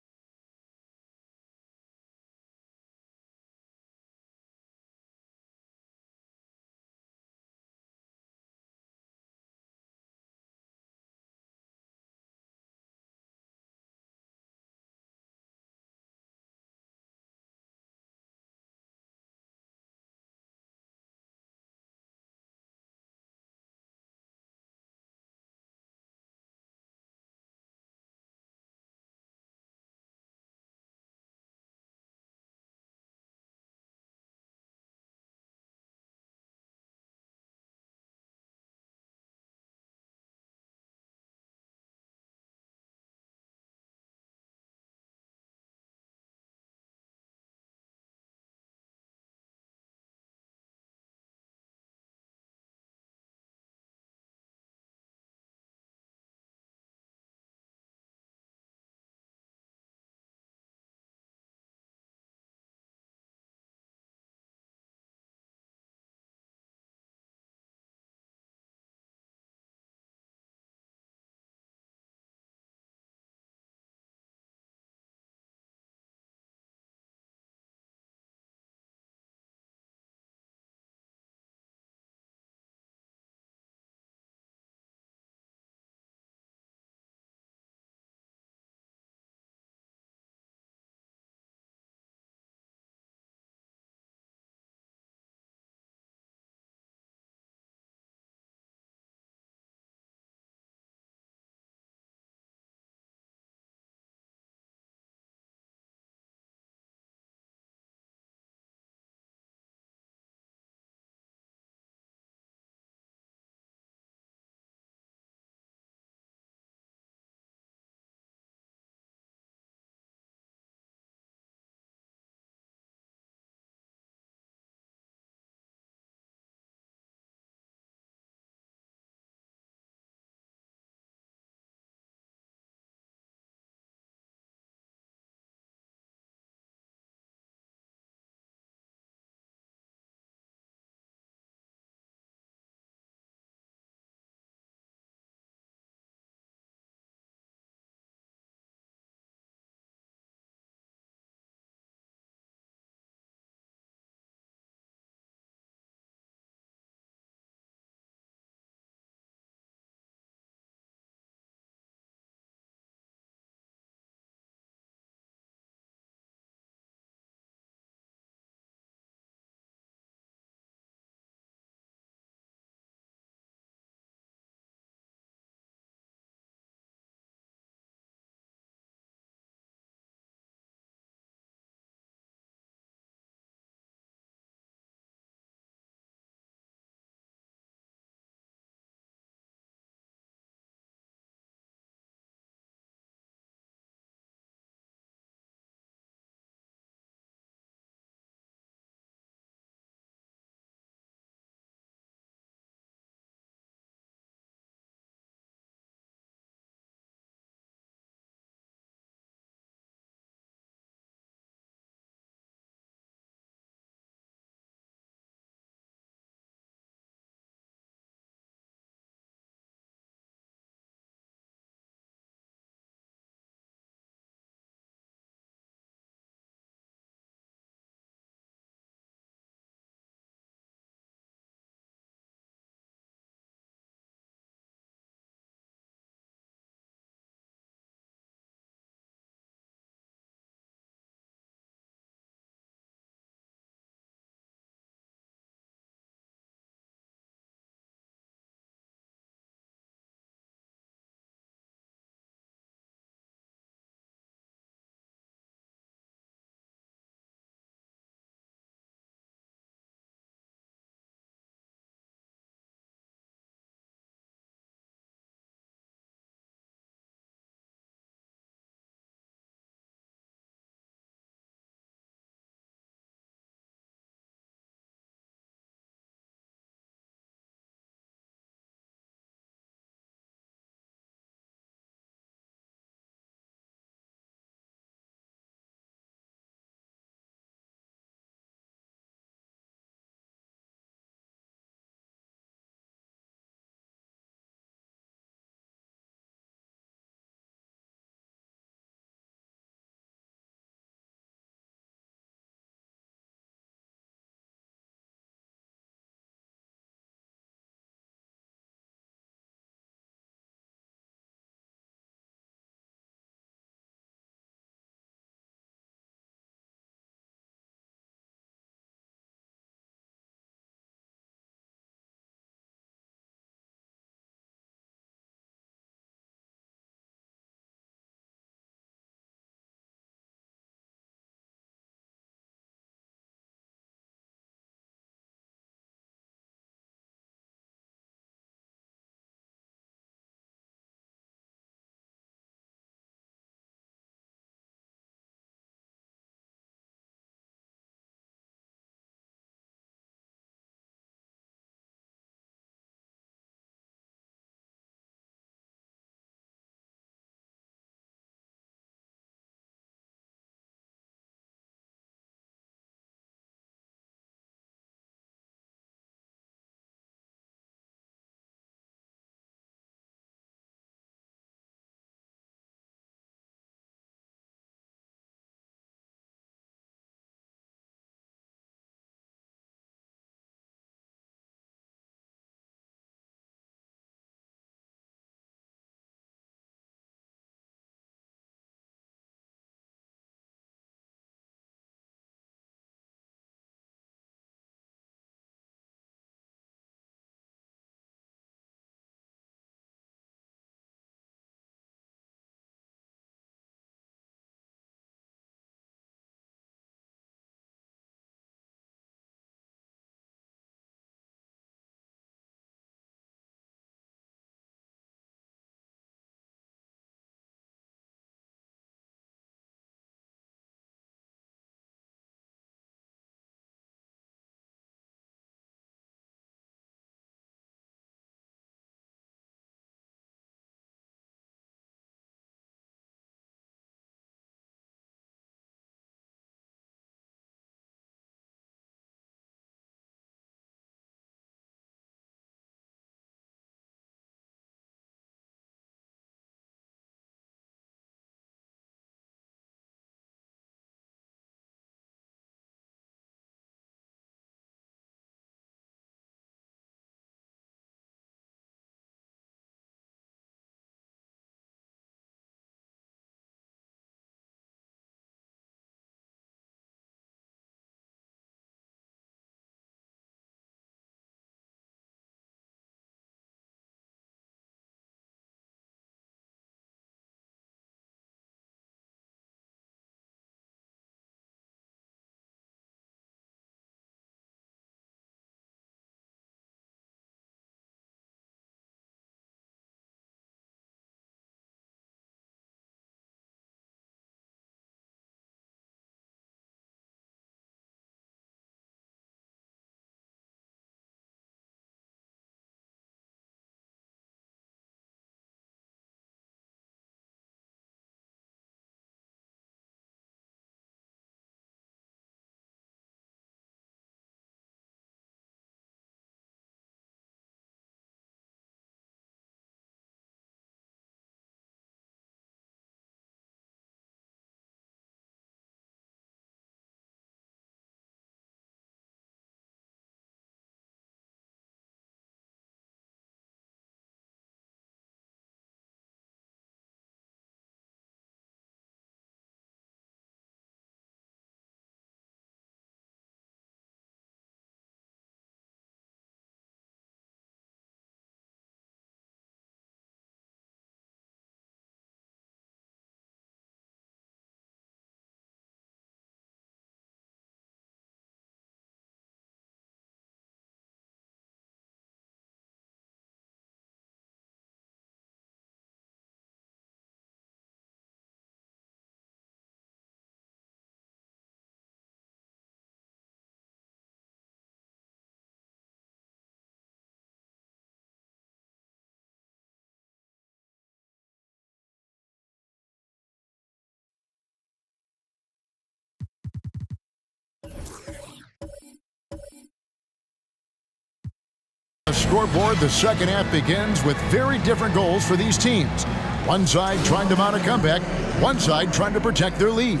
The scoreboard, the second half begins with very different goals for these teams. One side trying to mount a comeback, one side trying to protect their lead.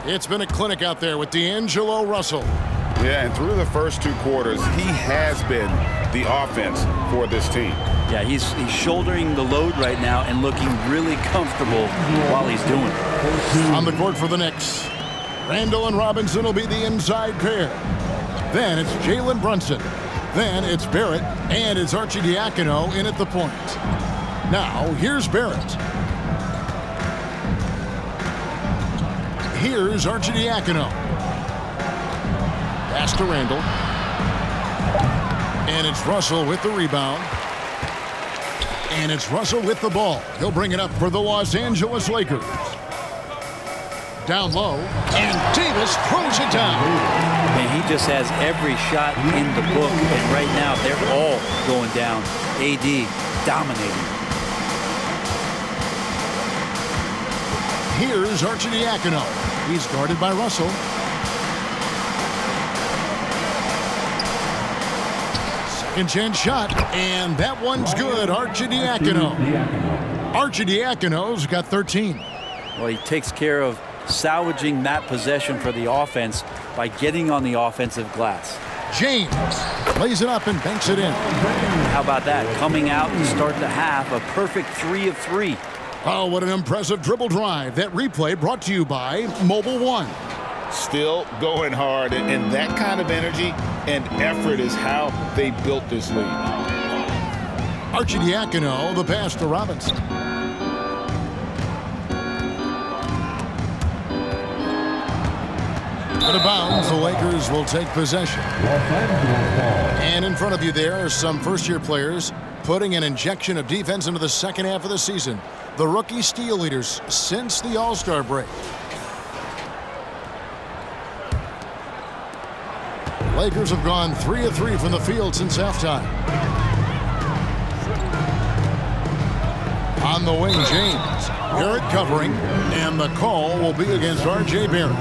It's been a clinic out there with D'Angelo Russell. Yeah, and through the first 2 quarters, he has been the offense for this team. Yeah, he's shouldering the load right now and looking really comfortable while he's doing it. On the court for the Knicks, Randall and Robinson will be the inside pair. Then it's Jalen Brunson. Then it's Barrett, and it's Arcidiacono in at the point. Now, here's Barrett. Here's Arcidiacono. Pass to Randall. And it's Russell with the rebound. And it's Russell with the ball. He'll bring it up for the Los Angeles Lakers. Down low, and Davis throws it down. And he just has every shot in the book, and right now they're all going down. AD dominating. Here's Arcidiacono. He's guarded by Russell. Second chance shot, and that one's good. Arcidiacono. Arcidiacono's got 13. Well, he takes care of salvaging that possession for the offense by getting on the offensive glass. James lays it up and banks it in. How about that? Coming out and start the half, a perfect 3 of 3. Oh, what an impressive dribble drive. That replay brought to you by Mobile One. Still going hard, and that kind of energy and effort is how they built this league. Arcidiacono, the pass to Robinson. Out of bounds, the Lakers will take possession. And in front of you there are some first-year players putting an injection of defense into the second half of the season. The rookie steal leaders since the All-Star break. Lakers have gone 3 of 3 from the field since halftime. On the wing, James. Barrett covering, and the call will be against R.J. Barrett.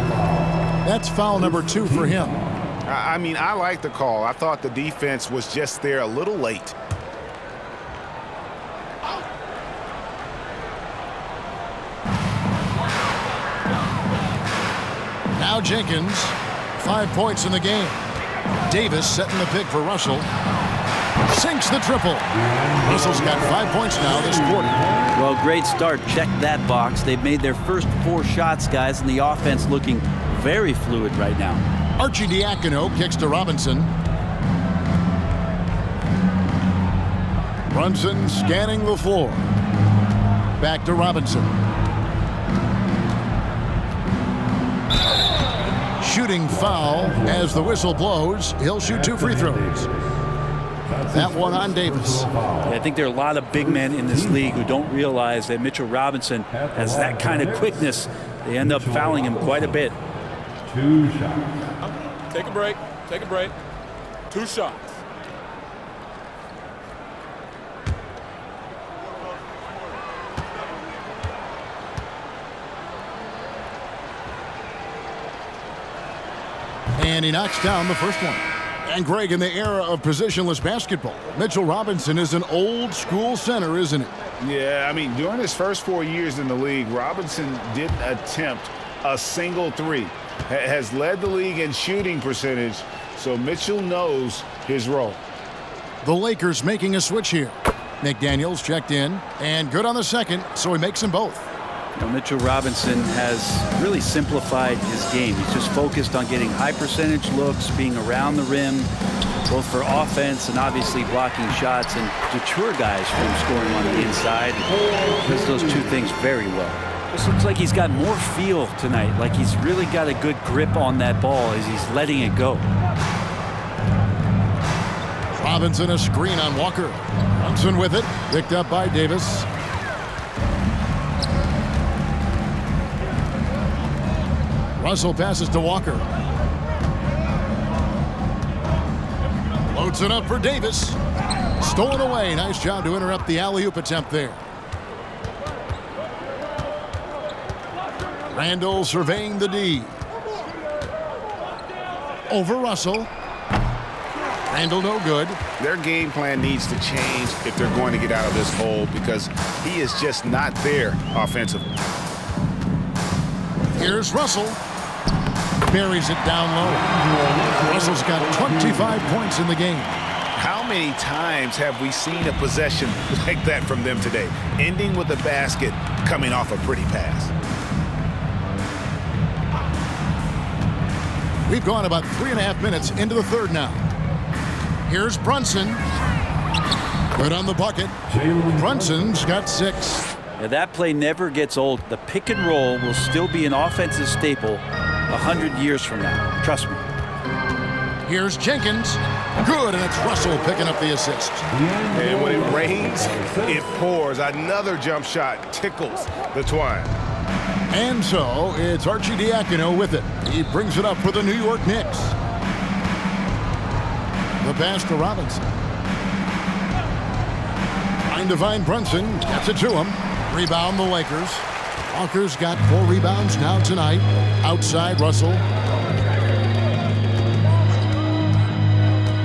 That's foul number 2 for him. I mean, I like the call. I thought the defense was just there a little late. Now Jenkins, 5 points in the game. Davis setting the pick for Russell. Sinks the triple. Russell's got 5 points now this quarter. Well, great start. Check that box. They've made their first 4 shots, guys, and the offense looking very fluid right now. Arcidiacono kicks to Robinson. Brunson scanning the floor. Back to Robinson. Shooting foul as the whistle blows. He'll shoot 2 free throws. That one on Davis. I think there are a lot of big men in this league who don't realize that Mitchell Robinson has that kind of quickness. They end up fouling him quite a bit. 2 shots. Take a break. Take a break. 2 shots. And he knocks down the first one. And Greg, in the era of positionless basketball, Mitchell Robinson is an old school center, isn't it? Yeah, I mean, during his first 4 years in the league, Robinson didn't attempt a single 3. Has led the league in shooting percentage, so Mitchell knows his role. The Lakers making a switch here. McDaniels checked in, and good on the second, so he makes them both. You know, Mitchell Robinson has really simplified his game. He's just focused on getting high percentage looks, being around the rim, both for offense and obviously blocking shots, and deter guys from scoring on the inside. He does those 2 things very well. This looks like he's got more feel tonight, like he's really got a good grip on that ball as he's letting it go. Robinson a screen on Walker. Brunson with it, picked up by Davis. Russell passes to Walker. Loads it up for Davis. Stolen away. Nice job to interrupt the alley-oop attempt there. Randall surveying the D. Over Russell. Randall no good. Their game plan needs to change if they're going to get out of this hole because he is just not there offensively. Here's Russell. Buries it down low. Russell's got 25 points in the game. How many times have we seen a possession like that from them today, ending with a basket coming off a pretty pass? We've gone about 3.5 minutes into the third now. Here's Brunson. Good on the bucket. Brunson's got 6. Now that play never gets old. The pick and roll will still be an offensive staple 100 years from now. Trust me. Here's Jenkins. Good, and it's Russell picking up the assist. And when it rains, it pours. Another jump shot tickles the twine. And so it's Arcidiacono with it. He brings it up for the New York Knicks. The pass to Robinson. Trying to find Brunson. Gets it to him. Rebound the Lakers. Walker's got 4 rebounds now tonight. Outside Russell.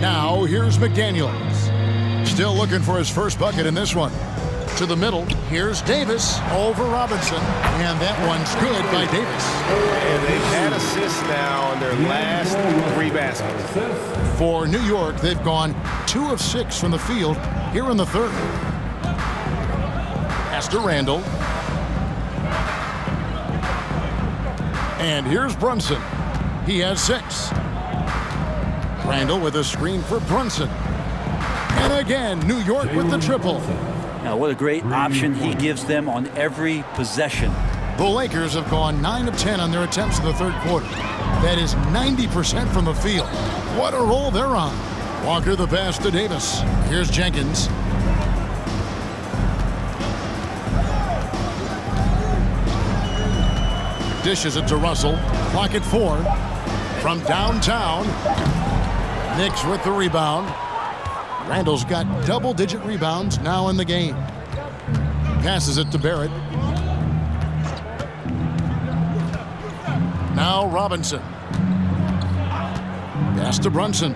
Now here's McDaniels. Still looking for his first bucket in this one. To the middle. Here's Davis over Robinson. And that one's good by Davis. And they've had assists now on their last 3 baskets. For New York, they've gone 2 of 6 from the field here in the third. Pass to Randall. And here's Brunson. He has 6. Randall with a screen for Brunson. And again, New York with the triple. Now, what a great option he gives them on every possession. The Lakers have gone 9 of 10 on their attempts in the third quarter. That is 90% from the field. What a roll they're on. Walker the pass to Davis. Here's Jenkins. Dishes it to Russell. Clock at 4. From downtown. Knicks with the rebound. Randall's got double-digit rebounds now in the game. Passes it to Barrett. Now Robinson. Pass to Brunson.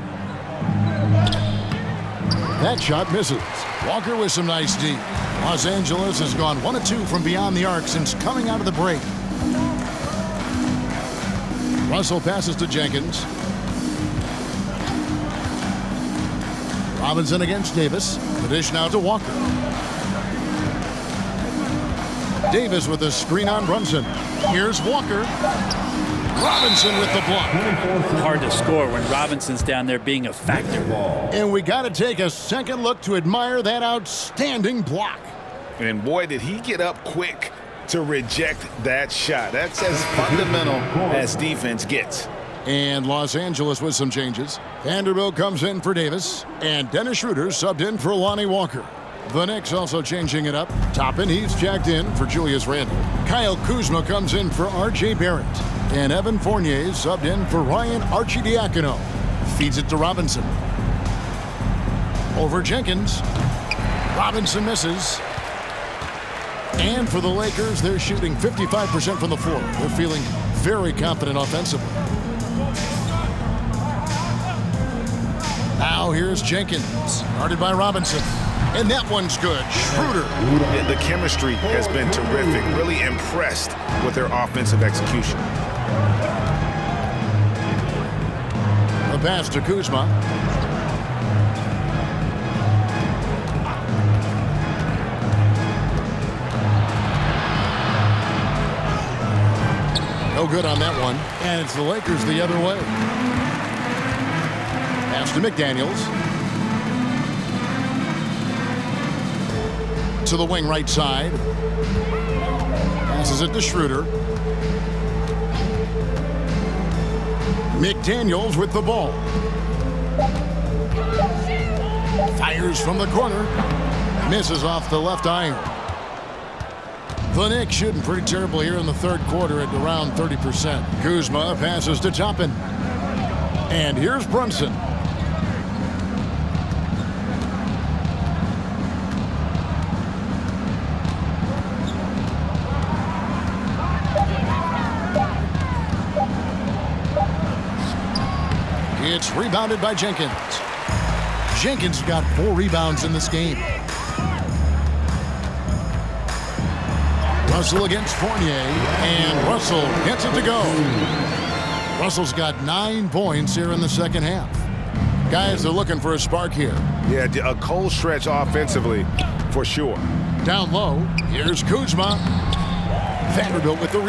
That shot misses. Walker with some nice D. Los Angeles has gone 1 of 2 from beyond the arc since coming out of the break. Russell passes to Jenkins. Robinson against Davis. The dish now to Walker. Davis with a screen on Brunson. Here's Walker. Robinson with the block. Hard to score when Robinson's down there being a factor. And we got to take a second look to admire that outstanding block. And boy, did he get up quick to reject that shot. That's as fundamental as defense gets. And Los Angeles with some changes. Vanderbilt comes in for Davis. And Dennis Schroeder subbed in for Lonnie Walker. The Knicks also changing it up. Toppin, he's jacked in for Julius Randle. Kyle Kuzma comes in for R.J. Barrett. And Evan Fournier subbed in for Ryan Arcidiacono. Feeds it to Robinson. Over Jenkins. Robinson misses. And for the Lakers, they're shooting 55% from the floor. They're feeling very confident offensively. Now here's Jenkins, guarded by Robinson. And that one's good. Schroeder. The chemistry has been terrific. Really impressed with their offensive execution. The pass to Kuzma. No good on that one. And it's the Lakers the other way. Pass to McDaniels. To the wing right side. Passes it to Schroeder. McDaniels with the ball. Fires from the corner. Misses off the left iron. The Knicks shooting pretty terrible here in the third quarter at around 30%. Kuzma passes to Toppin. And here's Brunson. It's rebounded by Jenkins. Jenkins got 4 rebounds in this game. Russell against Fournier, and Russell gets it to go. Russell's got 9 points here in the second half. Guys are looking for a spark here. Yeah, a cold stretch offensively for sure. Down low, here's Kuzma. Vanderbilt with the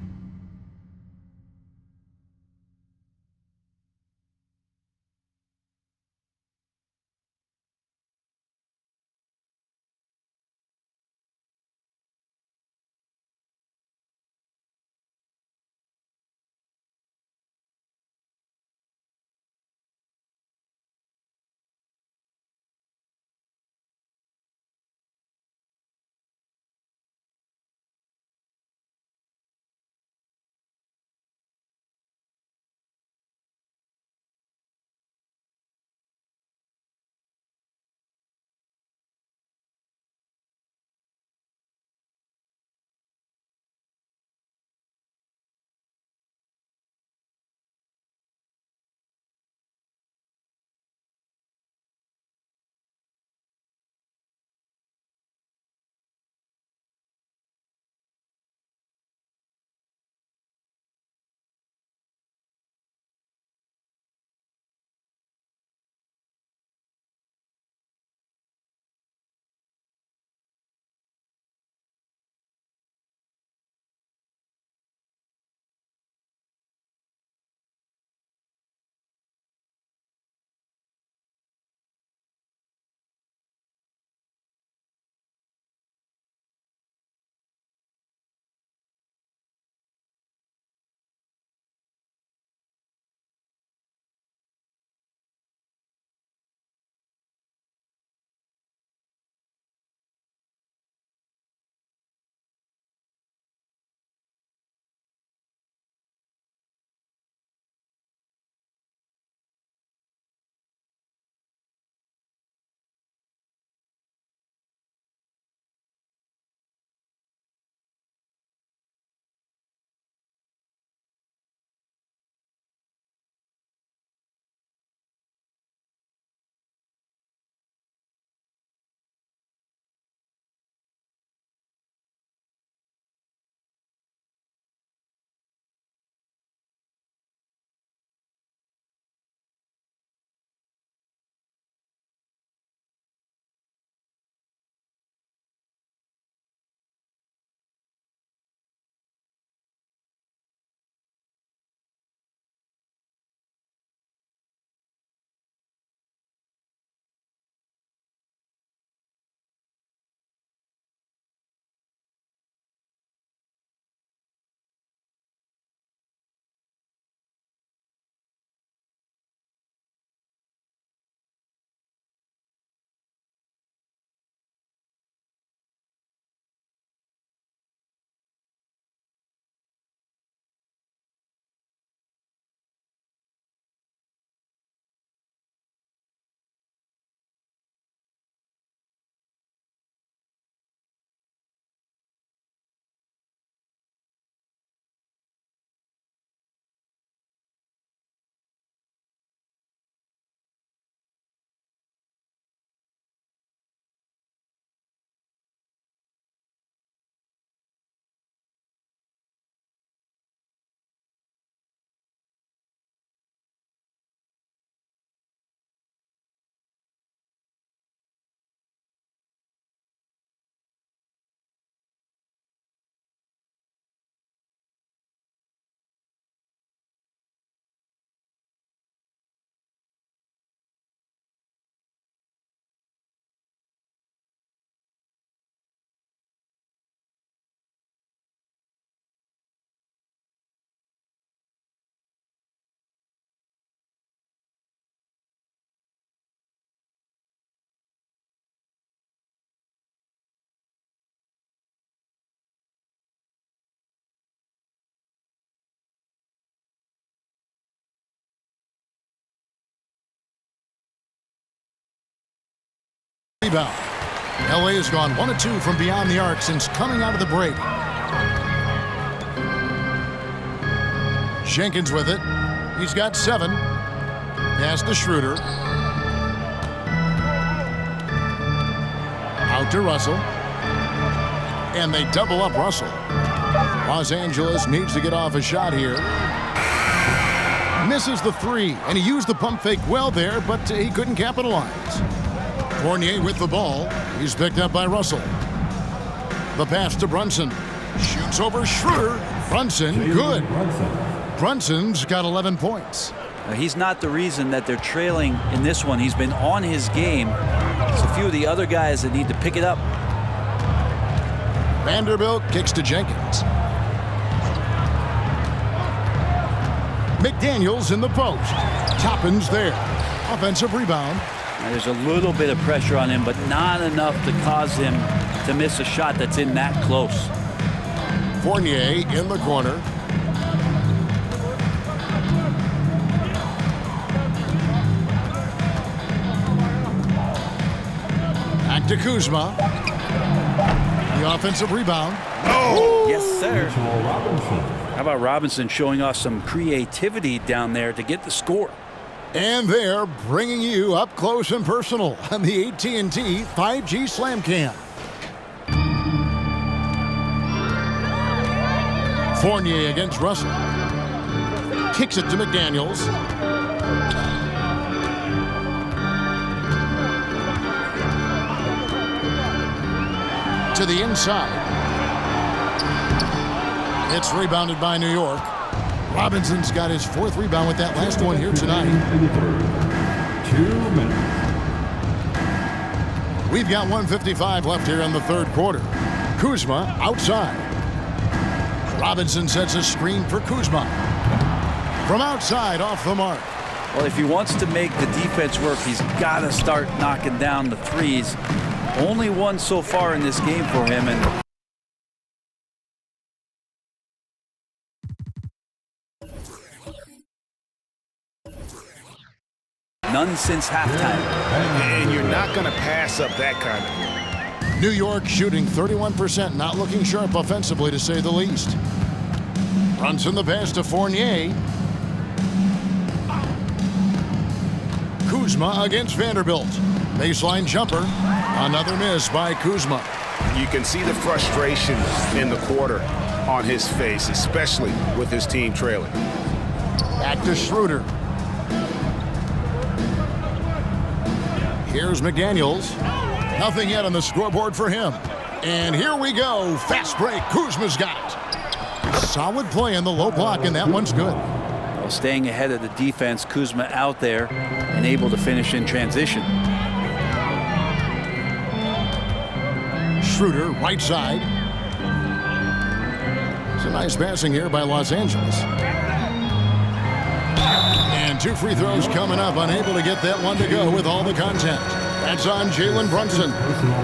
rebound. LA has gone 1 of 2 from beyond the arc since coming out of the break. Jenkins with it. He's got 7. Pass to Schroeder. Back to Russell. And they double up Russell. Los Angeles needs to get off a shot here. Misses the three, and he used the pump fake well there, but he couldn't capitalize. Fournier with the ball. He's picked up by Russell. The pass to Brunson. Shoots over Schroeder. Brunson, good. Brunson's got 11 points. He's not the reason that they're trailing in this one. He's been on his game. It's a few of the other guys that need to pick it up. Vanderbilt kicks to Jenkins. McDaniels in the post. Toppin's there. Offensive rebound. Now, there's a little bit of pressure on him, but not enough to cause him to miss a shot that's in that close. Fournier in the corner. Back to Kuzma. The offensive rebound. Oh! Yes, sir. How about Robinson showing off some creativity down there to get the score? And they're bringing you up close and personal on the AT&T 5G Slam Cam. Fournier against Russell. Kicks it to McDaniels. To the inside. It's rebounded by New York. Robinson's got his fourth rebound with that last one here tonight. 2 minutes. We've got 1:55 left here in the third quarter. Kuzma outside. Robinson sets a screen for Kuzma. From outside, off the mark. Well, if he wants to make the defense work, he's got to start knocking down the threes. Only one so far in this game for him, and none since halftime. And you're not going to pass up that kind of thing. New York shooting 31%, not looking sharp offensively to say the least. Brunson the pass to Fournier. Kuzma against Vanderbilt. Baseline jumper. Another miss by Kuzma. You can see the frustration in the quarter on his face, especially with his team trailing. Back to Schroeder. Here's McDaniels. Nothing yet on the scoreboard for him. And here we go. Fast break. Kuzma's got it. Solid play in the low block, and that one's good. Well, staying ahead of the defense, Kuzma out there and able to finish in transition. Schroeder, right side. Some nice passing here by Los Angeles. And two free throws coming up, unable to get that one to go with all the contact. That's on Jalen Brunson,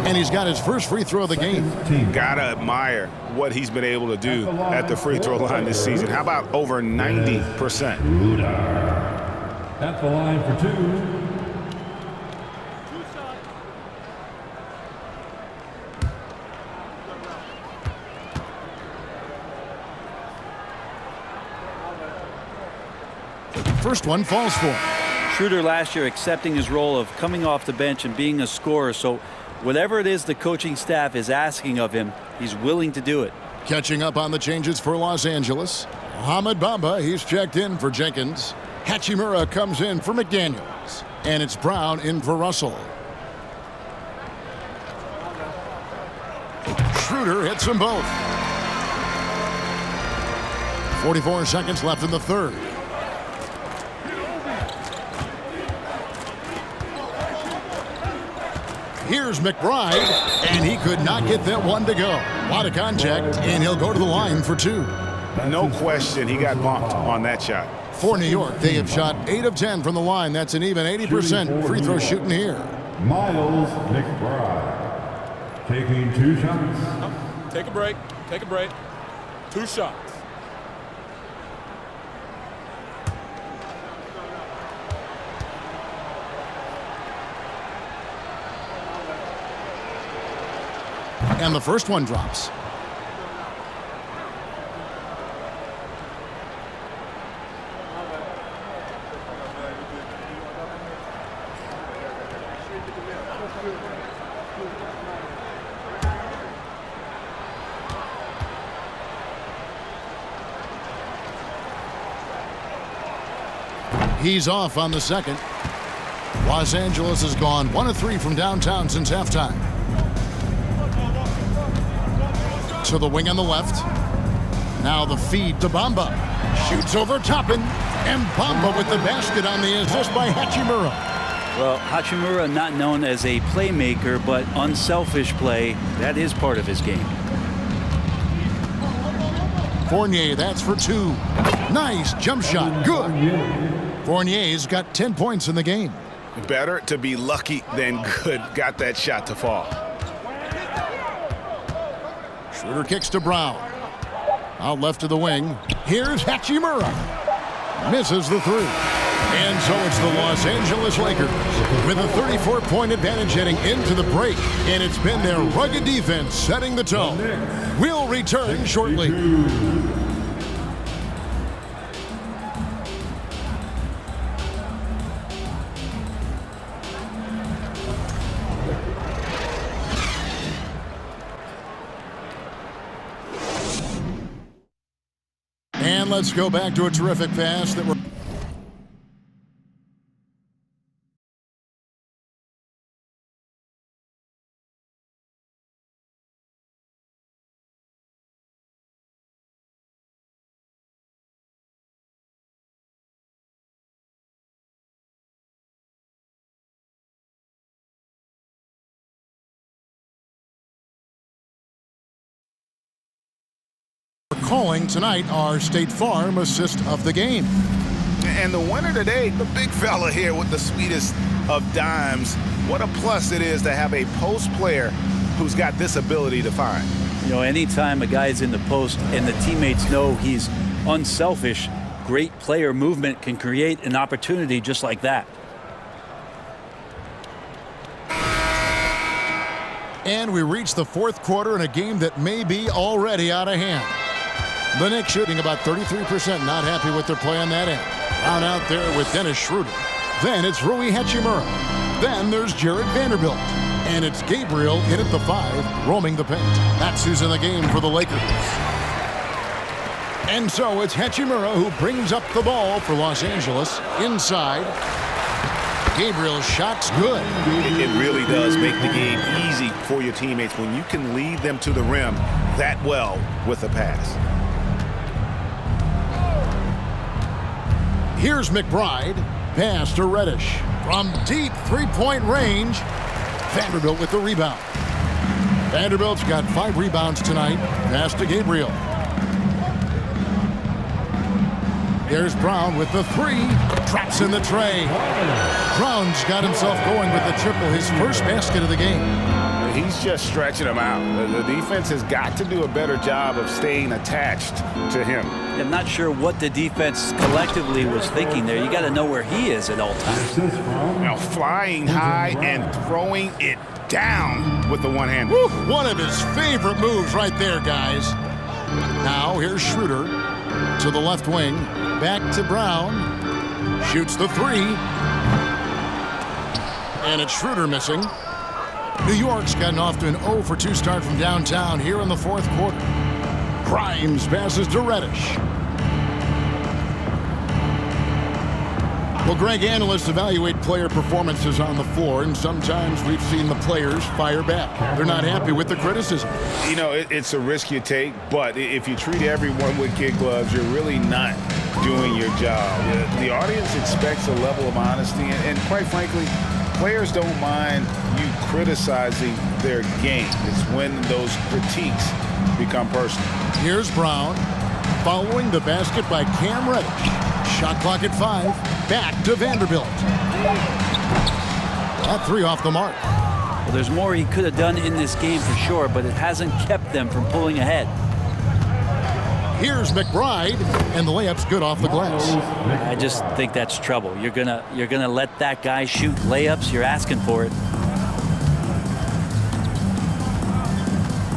and he's got his first free throw of the game. Gotta admire what he's been able to do at the free throw line this season. How about over 90%? At the line for two. First one falls for him. Schroeder last year accepting his role of coming off the bench and being a scorer, so whatever it is the coaching staff is asking of him, he's willing to do it. Catching up on the changes for Los Angeles. Mohamed Bamba, he's checked in for Jenkins. Hachimura comes in for McDaniels. And it's Brown in for Russell. Schroeder hits them both. 44 seconds left in the third. Here's McBride, and he could not get that one to go. A lot of contact, and he'll go to the line for two. No question, he got bumped on that shot. For New York, they have shot 8 of 10 from the line. That's an even 80% free throw shooting here. Miles McBride taking 2 shots. Take a break. Take a break. 2 shots. And the first one drops. He's off on the second. Los Angeles has gone 1 of 3 from downtown since halftime. To the wing on the left. Now the feed to Bamba. Shoots over Toppin. And Bamba with the basket on the assist by Hachimura. Well, Hachimura not known as a playmaker, but unselfish play. That is part of his game. Fournier, that's for 2. Nice jump shot. Good. Fournier's got 10 points in the game. Better to be lucky than good. Got that shot to fall. Schroeder kicks to Brown. Out left to the wing. Here's Hachimura. Misses the 3. And so it's the Los Angeles Lakers with a 34-point advantage heading into the break. And it's been their rugged defense setting the tone. We'll return shortly. And let's go back to a terrific pass that we're... calling tonight our State Farm assist of the game. And the winner today, the big fella here with the sweetest of dimes. What a plus it is to have a post player who's got this ability to find. You know, anytime a guy's in the post and the teammates know he's unselfish, great player movement can create an opportunity just like that. And we reach the fourth quarter in a game that may be already out of hand. The Knicks shooting about 33%, not happy with their play on that end. Brown out there with Dennis Schroeder. Then it's Rui Hachimura. Then there's Jared Vanderbilt. And it's Gabriel in at the 5, roaming the paint. That's who's in the game for the Lakers. And so it's Hachimura who brings up the ball for Los Angeles. Inside. Gabriel's shot's good. It really does make the game easy for your teammates when you can lead them to the rim that well with a pass. Here's McBride. Pass to Reddish. From deep three-point range. Vanderbilt with the rebound. Vanderbilt's got 5 rebounds tonight. Pass to Gabriel. There's Brown with the 3. Traps in the tray. Brown's got himself going with the triple, his first basket of the game. He's just stretching them out. The defense has got to do a better job of staying attached to him. I'm not sure what the defense collectively was thinking there. You got to know where he is at all times. Now flying high and throwing it down with the one hand. One of his favorite moves right there, guys. Now here's Schroeder to the left wing. Back to Brown. Shoots the 3. And it's Schroeder missing. New York's gotten off to an 0 for 2 start from downtown here in the fourth quarter. Grimes passes to Reddish. Well, Greg, analysts evaluate player performances on the floor, and sometimes we've seen the players fire back. They're not happy with the criticism. You know, it's a risk you take, but if you treat everyone with kid gloves, you're really not doing your job. The audience expects a level of honesty, and quite frankly, players don't mind you criticizing their game. It's when those critiques become personal. Here's Brown, following the basket by Cam Reddish. Shot clock at 5. Back to Vanderbilt. That 3 off the mark. Well, there's more he could have done in this game for sure, but it hasn't kept them from pulling ahead. Here's McBride, and the layup's good off the glass. I just think that's trouble. You're gonna let that guy shoot layups. You're asking for it.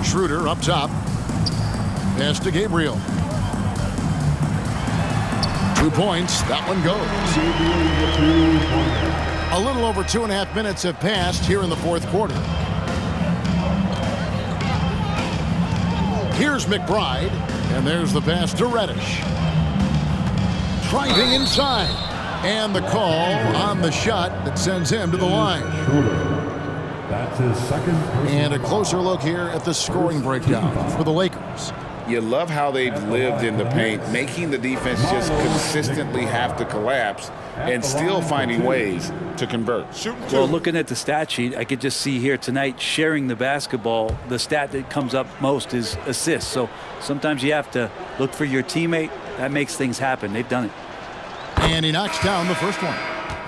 Schroeder up top. Pass to Gabriel. 2 points. That one goes. A little over 2.5 minutes have passed here in the fourth quarter. Here's McBride, and there's the pass to Reddish. Driving inside. And the call on the shot that sends him to the line. That's his second. And a closer look here at the scoring breakdown for the Lakers. You love how they've lived in the paint, making the defense just consistently have to collapse and still finding ways to convert. Well, looking at the stat sheet, I could just see here tonight sharing the basketball. The stat that comes up most is assists. So sometimes you have to look for your teammate. That makes things happen. They've done it. And he knocks down the first one.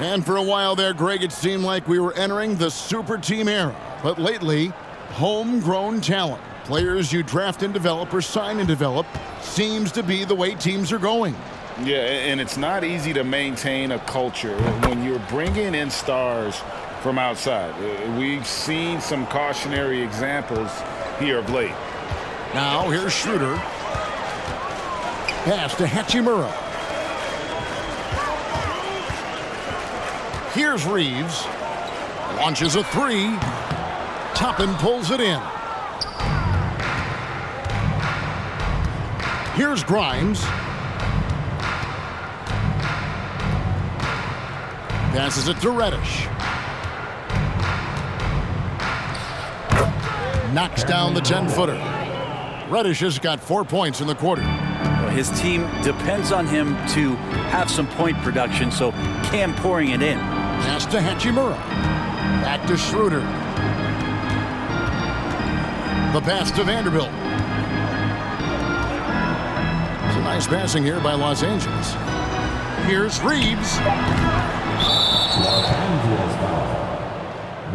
And for a while there, Greg, it seemed like we were entering the super team era. But lately, homegrown talent, players you draft and develop or sign and develop, seems to be the way teams are going. Yeah, and it's not easy to maintain a culture when you're bringing in stars from outside. We've seen some cautionary examples here of late. Now here's Schroeder. Pass to Hachimura. Here's Reeves. Launches a three. Toppin pulls it in. Here's Grimes. Passes it to Reddish. Knocks down the 10-footer. Reddish has got 4 points in the quarter. His team depends on him to have some point production, so Cam pouring it in. Pass to Hachimura. Back to Schroeder. The pass to Vanderbilt. Some nice passing here by Los Angeles. Here's Reeves. Los Angeles foul.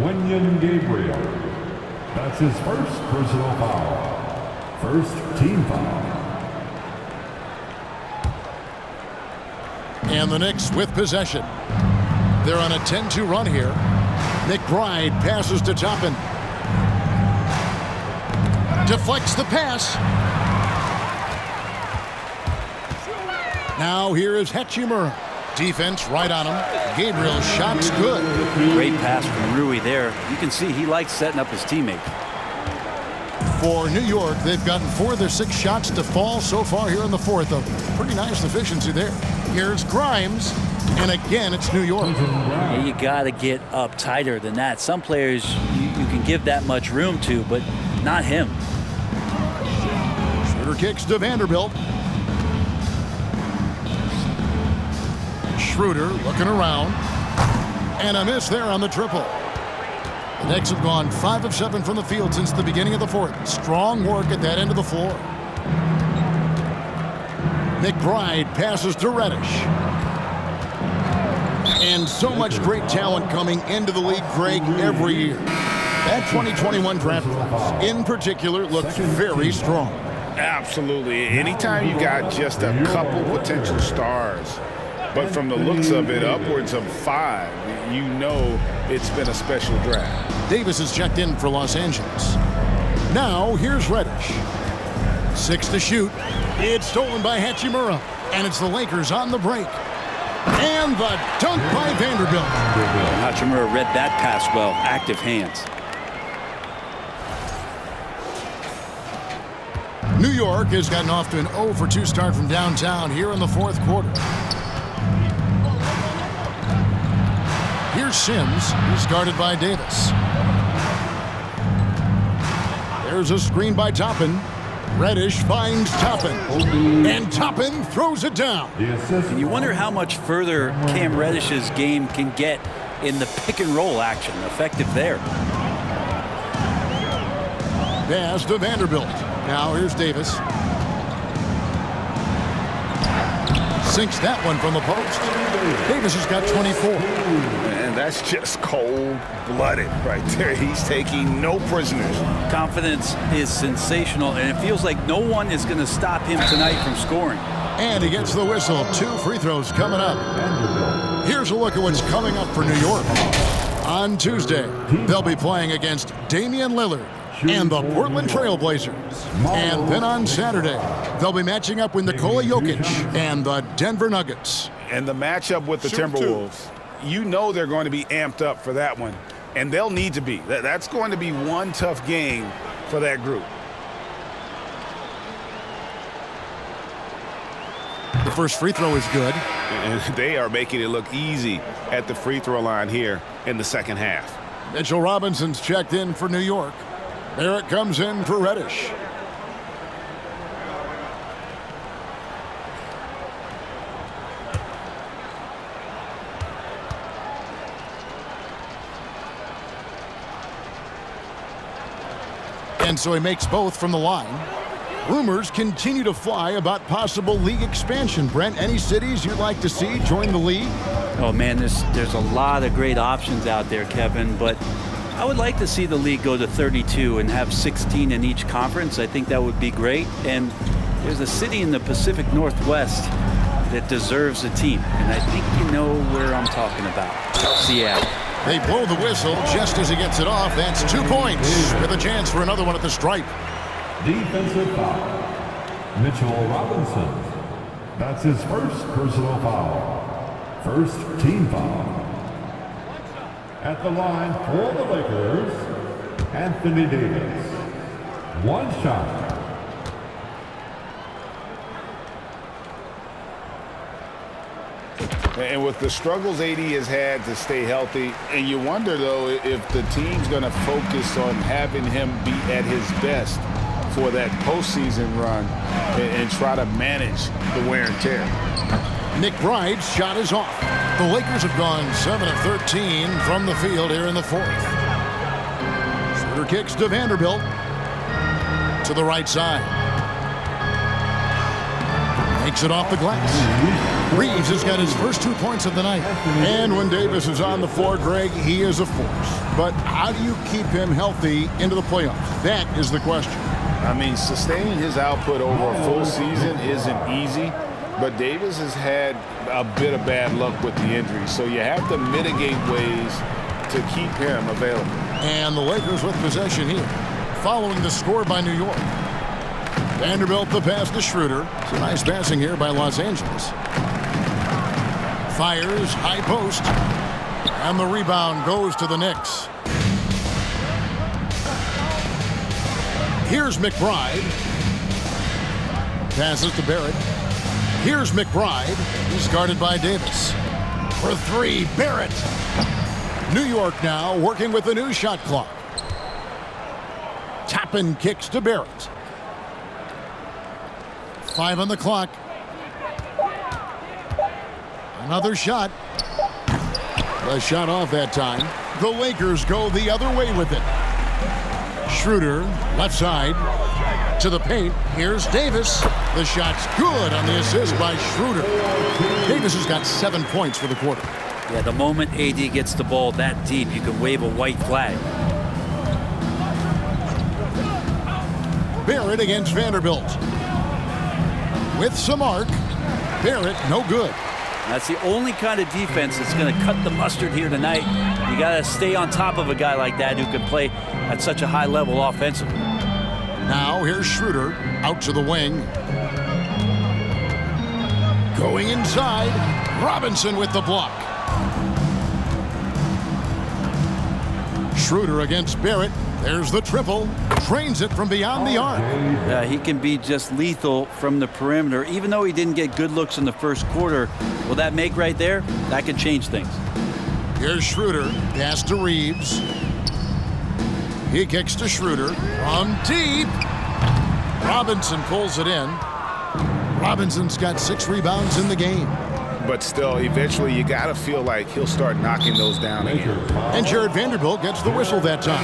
Wenyen Gabriel. That's his first personal foul. First team foul. And the Knicks with possession. They're on a 10-2 run here. McBride passes to Toppin. Deflects the pass. Now here is Hachimura. Defense right on him. Gabriel's shot's good. Great pass from Rui there. You can see he likes setting up his teammate. For New York, they've gotten 4 of their 6 shots to fall so far here in the fourth. A pretty nice efficiency there. Here's Grimes. And again, it's New York. Yeah, you got to get up tighter than that. Some players you can give that much room to, but not him. Schroeder kicks to Vanderbilt. Schroeder looking around. And a miss there on the triple. The Knicks have gone 5 of 7 from the field since the beginning of the fourth. Strong work at that end of the floor. McBride passes to Reddish. And so much great talent coming into the league, Greg, every year. That 2021 draft class, in particular, looks very strong. Absolutely. Anytime you got just a couple potential stars, but from the looks of it, upwards of 5, you know it's been a special draft. Davis is checked in for Los Angeles. Now, here's Reddish. 6 to shoot. It's stolen by Hachimura. And it's the Lakers on the break. And the dunk by Vanderbilt. Hachimura read that pass well. Active hands. New York has gotten off to an 0 for 2 start from downtown here in the fourth quarter. Here's Sims. He's guarded by Davis. There's a screen by Toppin. Reddish finds Toppin. And Toppin throws it down. And you wonder how much further Cam Reddish's game can get in the pick and roll action. Effective there. Pass to Vanderbilt. Now here's Davis. Sinks that one from the post. Davis has got 24. And that's just cold-blooded right there. He's taking no prisoners. Confidence is sensational, and it feels like no one is going to stop him tonight from scoring. And he gets the whistle. 2 free throws coming up. Here's a look at what's coming up for New York. On Tuesday, they'll be playing against Damian Lillard and the Portland Trail Blazers. And then on Saturday, they'll be matching up with Nikola Jokic and the Denver Nuggets. And the matchup with the Timberwolves, you know they're going to be amped up for that one. And they'll need to be. That's going to be one tough game for that group. The first free throw is good. And they are making it look easy at the free throw line here in the second half. Mitchell Robinson's checked in for New York. Barrett comes in for Reddish. And so he makes both from the line. Rumors continue to fly about possible league expansion. Brent, any cities you'd like to see join the league? Oh, man, there's a lot of great options out there, Kevin, but I would like to see the league go to 32 and have 16 in each conference. I think that would be great. And there's a city in the Pacific Northwest that deserves a team, and I think you know where I'm talking about. Seattle. They blow the whistle just as he gets it off. That's 2 points with a chance for another one at the stripe. Defensive foul. Mitchell Robinson. That's his first personal foul. First team foul. At the line for the Lakers, Anthony Davis. One shot. And with the struggles AD has had to stay healthy, and you wonder, though, if the team's going to focus on having him be at his best for that postseason run and try to manage the wear and tear. McBride's shot is off. The Lakers have gone 7 of 13 from the field here in the fourth. Schroeder kicks to Vanderbilt. To the right side. Makes it off the glass. Reeves has got his first 2 points of the night. And when Davis is on the floor, Greg, he is a force. But how do you keep him healthy into the playoffs? That is the question. I mean, sustaining his output over a full season isn't easy, but Davis has had a bit of bad luck with the injury, so you have to mitigate ways to keep him available. And the Lakers with possession here, following the score by New York. Vanderbilt the pass to Schroeder. It's a nice passing here by Los Angeles. Fires, high post, and the rebound goes to the Knicks. Here's McBride. Passes to Barrett. Here's McBride. He's guarded by Davis. For three, Barrett. New York now working with the new shot clock. Toppin kicks to Barrett. 5 on the clock. Another shot. A shot off that time. The Lakers go the other way with it. Schroeder, left side, to the paint. Here's Davis. The shot's good on the assist by Schroeder. Davis has got 7 points for the quarter. Yeah, the moment AD gets the ball that deep, you can wave a white flag. Barrett against Vanderbilt. With some arc. Barrett, no good. That's the only kind of defense that's going to cut the mustard here tonight. You got to stay on top of a guy like that who can play at such a high level offensively. Now here's Schroeder out to the wing. Going inside. Robinson with the block. Schroeder against Barrett. There's the triple. Trains it from beyond the arc. He can be just lethal from the perimeter. Even though he didn't get good looks in the first quarter, will that make right there? That could change things. Here's Schroeder. Pass to Reeves. He kicks to Schroeder. From deep. Robinson pulls it in. Robinson's got 6 rebounds in the game. But still, eventually, you got to feel like he'll start knocking those down again. And Jared Vanderbilt gets the whistle that time.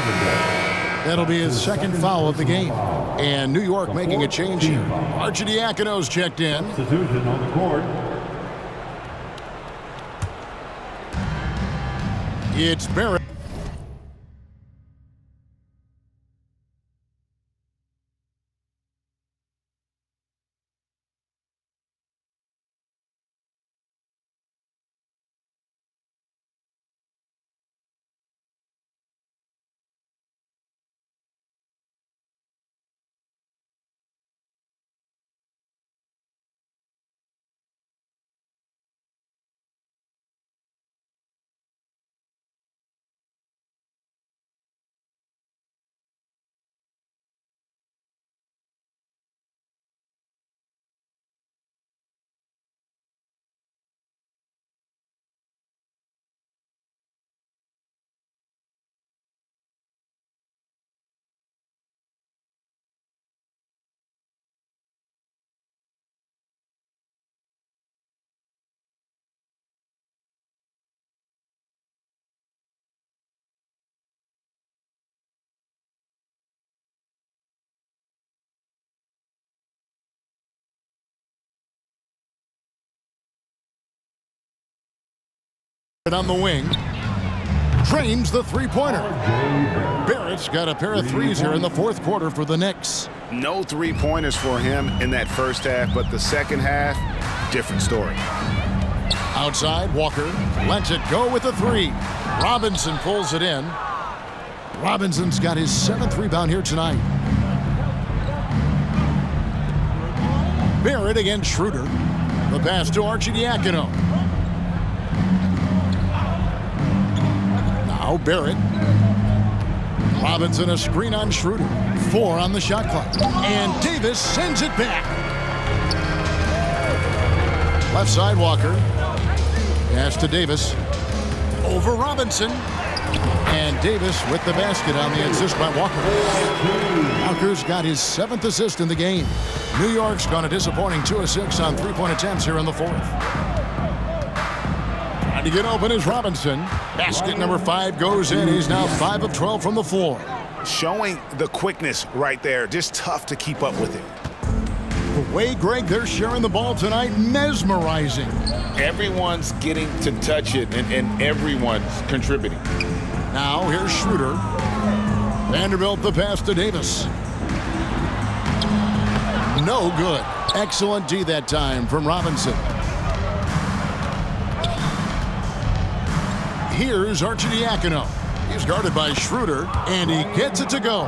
That'll be his second foul of the game. And New York making a change here. Arcidiacono's checked in. Substitution on the court. It's Barrett. Barrett on the wing. Drains the three-pointer. Barrett's got a pair of threes here in the fourth quarter for the Knicks. No three-pointers for him in that first half, but the second half, different story. Outside, Walker lets it go with a three. Robinson pulls it in. Robinson's got his 7th rebound here tonight. Barrett against Schroeder. The pass to Arcidiacono. Now Barrett. Robinson a screen on Schroeder. 4 on the shot clock. And Davis sends it back. Left side, Walker. Pass to Davis. Over Robinson. And Davis with the basket on the assist by Walker. Walker's got his 7th assist in the game. New York's gone a disappointing 2 of 6 on three-point attempts here in the fourth. Trying to get open is Robinson. Basket number 5 goes in. He's now 5 of 12 from the floor. Showing the quickness right there. Just tough to keep up with him. The way, Greg, they're sharing the ball tonight, mesmerizing. Everyone's getting to touch it, and everyone's contributing. Now here's Schroeder. Vanderbilt the pass to Davis. No good. Excellent D that time from Robinson. Here's Arcidiacono. He's guarded by Schroeder, and he gets it to go.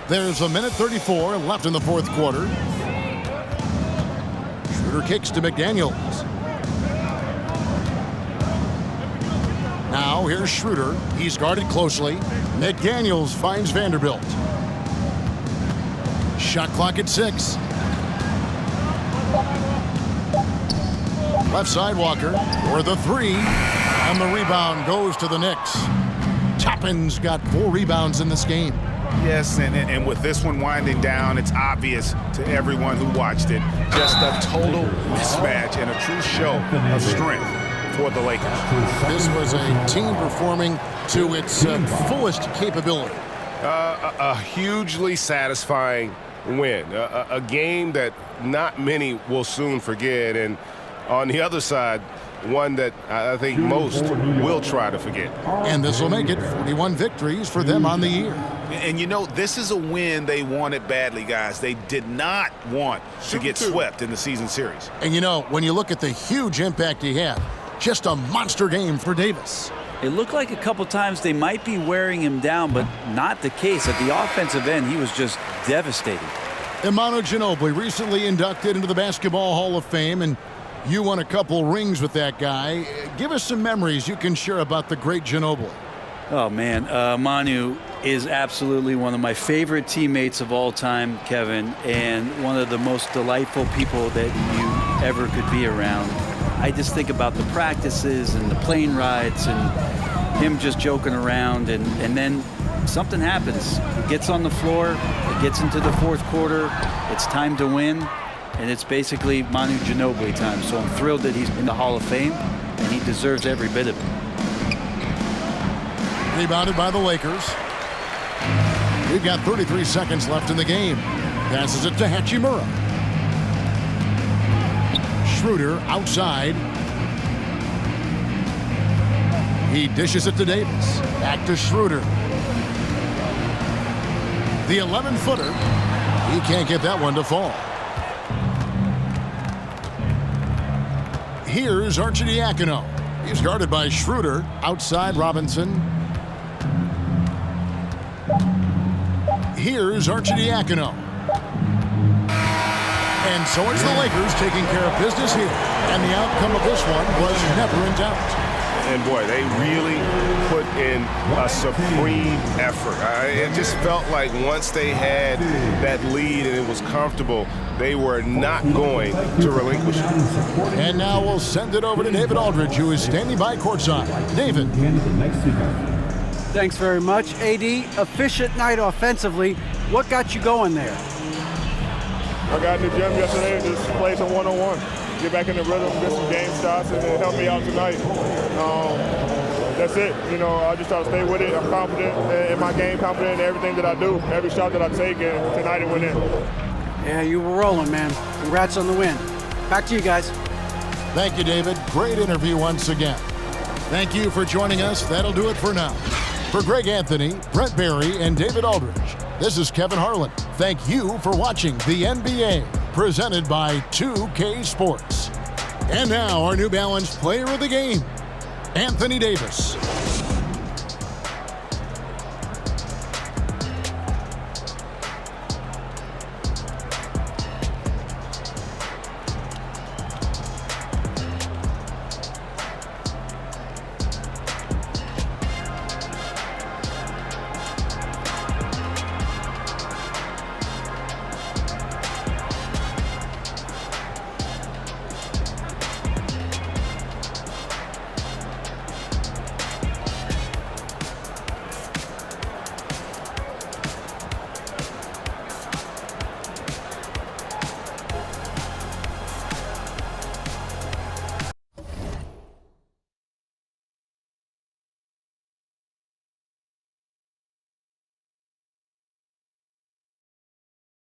There's 1:34 left in the fourth quarter. Schroeder kicks to McDaniels. Now here's Schroeder. He's guarded closely. McDaniels finds Vanderbilt. Shot clock at 6. Left side, Walker for the 3. And the rebound goes to the Knicks. Toppin's got 4 rebounds in this game. Yes, and with this one winding down, it's obvious to everyone who watched it. Just a total mismatch and a true show of strength for the Lakers. This was a team performing to its fullest capability. A hugely satisfying win. A game that not many will soon forget. And on the other side, one that I think most will try to forget. And this will make it 41 victories for them on the year. And you know, this is a win they wanted badly, guys. They did not want to get swept in the season series. And you know, when you look at the huge impact he had, just a monster game for Davis. It looked like a couple times they might be wearing him down, but not the case. At the offensive end, he was just devastating. Manu Ginobili recently inducted into the Basketball Hall of Fame, and you won a couple rings with that guy. Give us some memories you can share about the great Ginobili. Oh, man. Manu is absolutely one of my favorite teammates of all time, Kevin, and one of the most delightful people that you ever could be around. I just think about the practices and the plane rides and him just joking around, and then something happens. He gets on the floor, it gets into the fourth quarter, it's time to win, and it's basically Manu Ginobili time. So I'm thrilled that he's in the Hall of Fame, and he deserves every bit of it. Rebounded by the Lakers. We've got 33 seconds left in the game. Passes it to Hachimura. Schroeder outside. He dishes it to Davis. Back to Schroeder. The 11-footer. He can't get that one to fall. Here's Arcidiacono. He's guarded by Schroeder. Outside Robinson. Here's Arcidiacono. And so it's the Lakers taking care of business here. And the outcome of this one was never in doubt. And boy, they really put in a supreme effort. It just felt like once they had that lead and it was comfortable, they were not going to relinquish it. And now we'll send it over to David Aldridge, who is standing by courtside. David. Thanks very much. AD, efficient night offensively. What got you going there? I got in the gym yesterday and just played some one-on-one. Get back in the rhythm, get some game shots, and it helped me out tonight. That's it. You know, I just try to stay with it. I'm confident in my game, confident in everything that I do, every shot that I take, and tonight it went in. Yeah, you were rolling, man. Congrats on the win. Back to you guys. Thank you, David. Great interview once again. Thank you for joining us. That'll do it for now. For Greg Anthony, Brent Barry, and David Aldridge, this is Kevin Harlan. Thank you for watching the NBA, presented by 2K Sports. And now, our New Balance Player of the Game, Anthony Davis.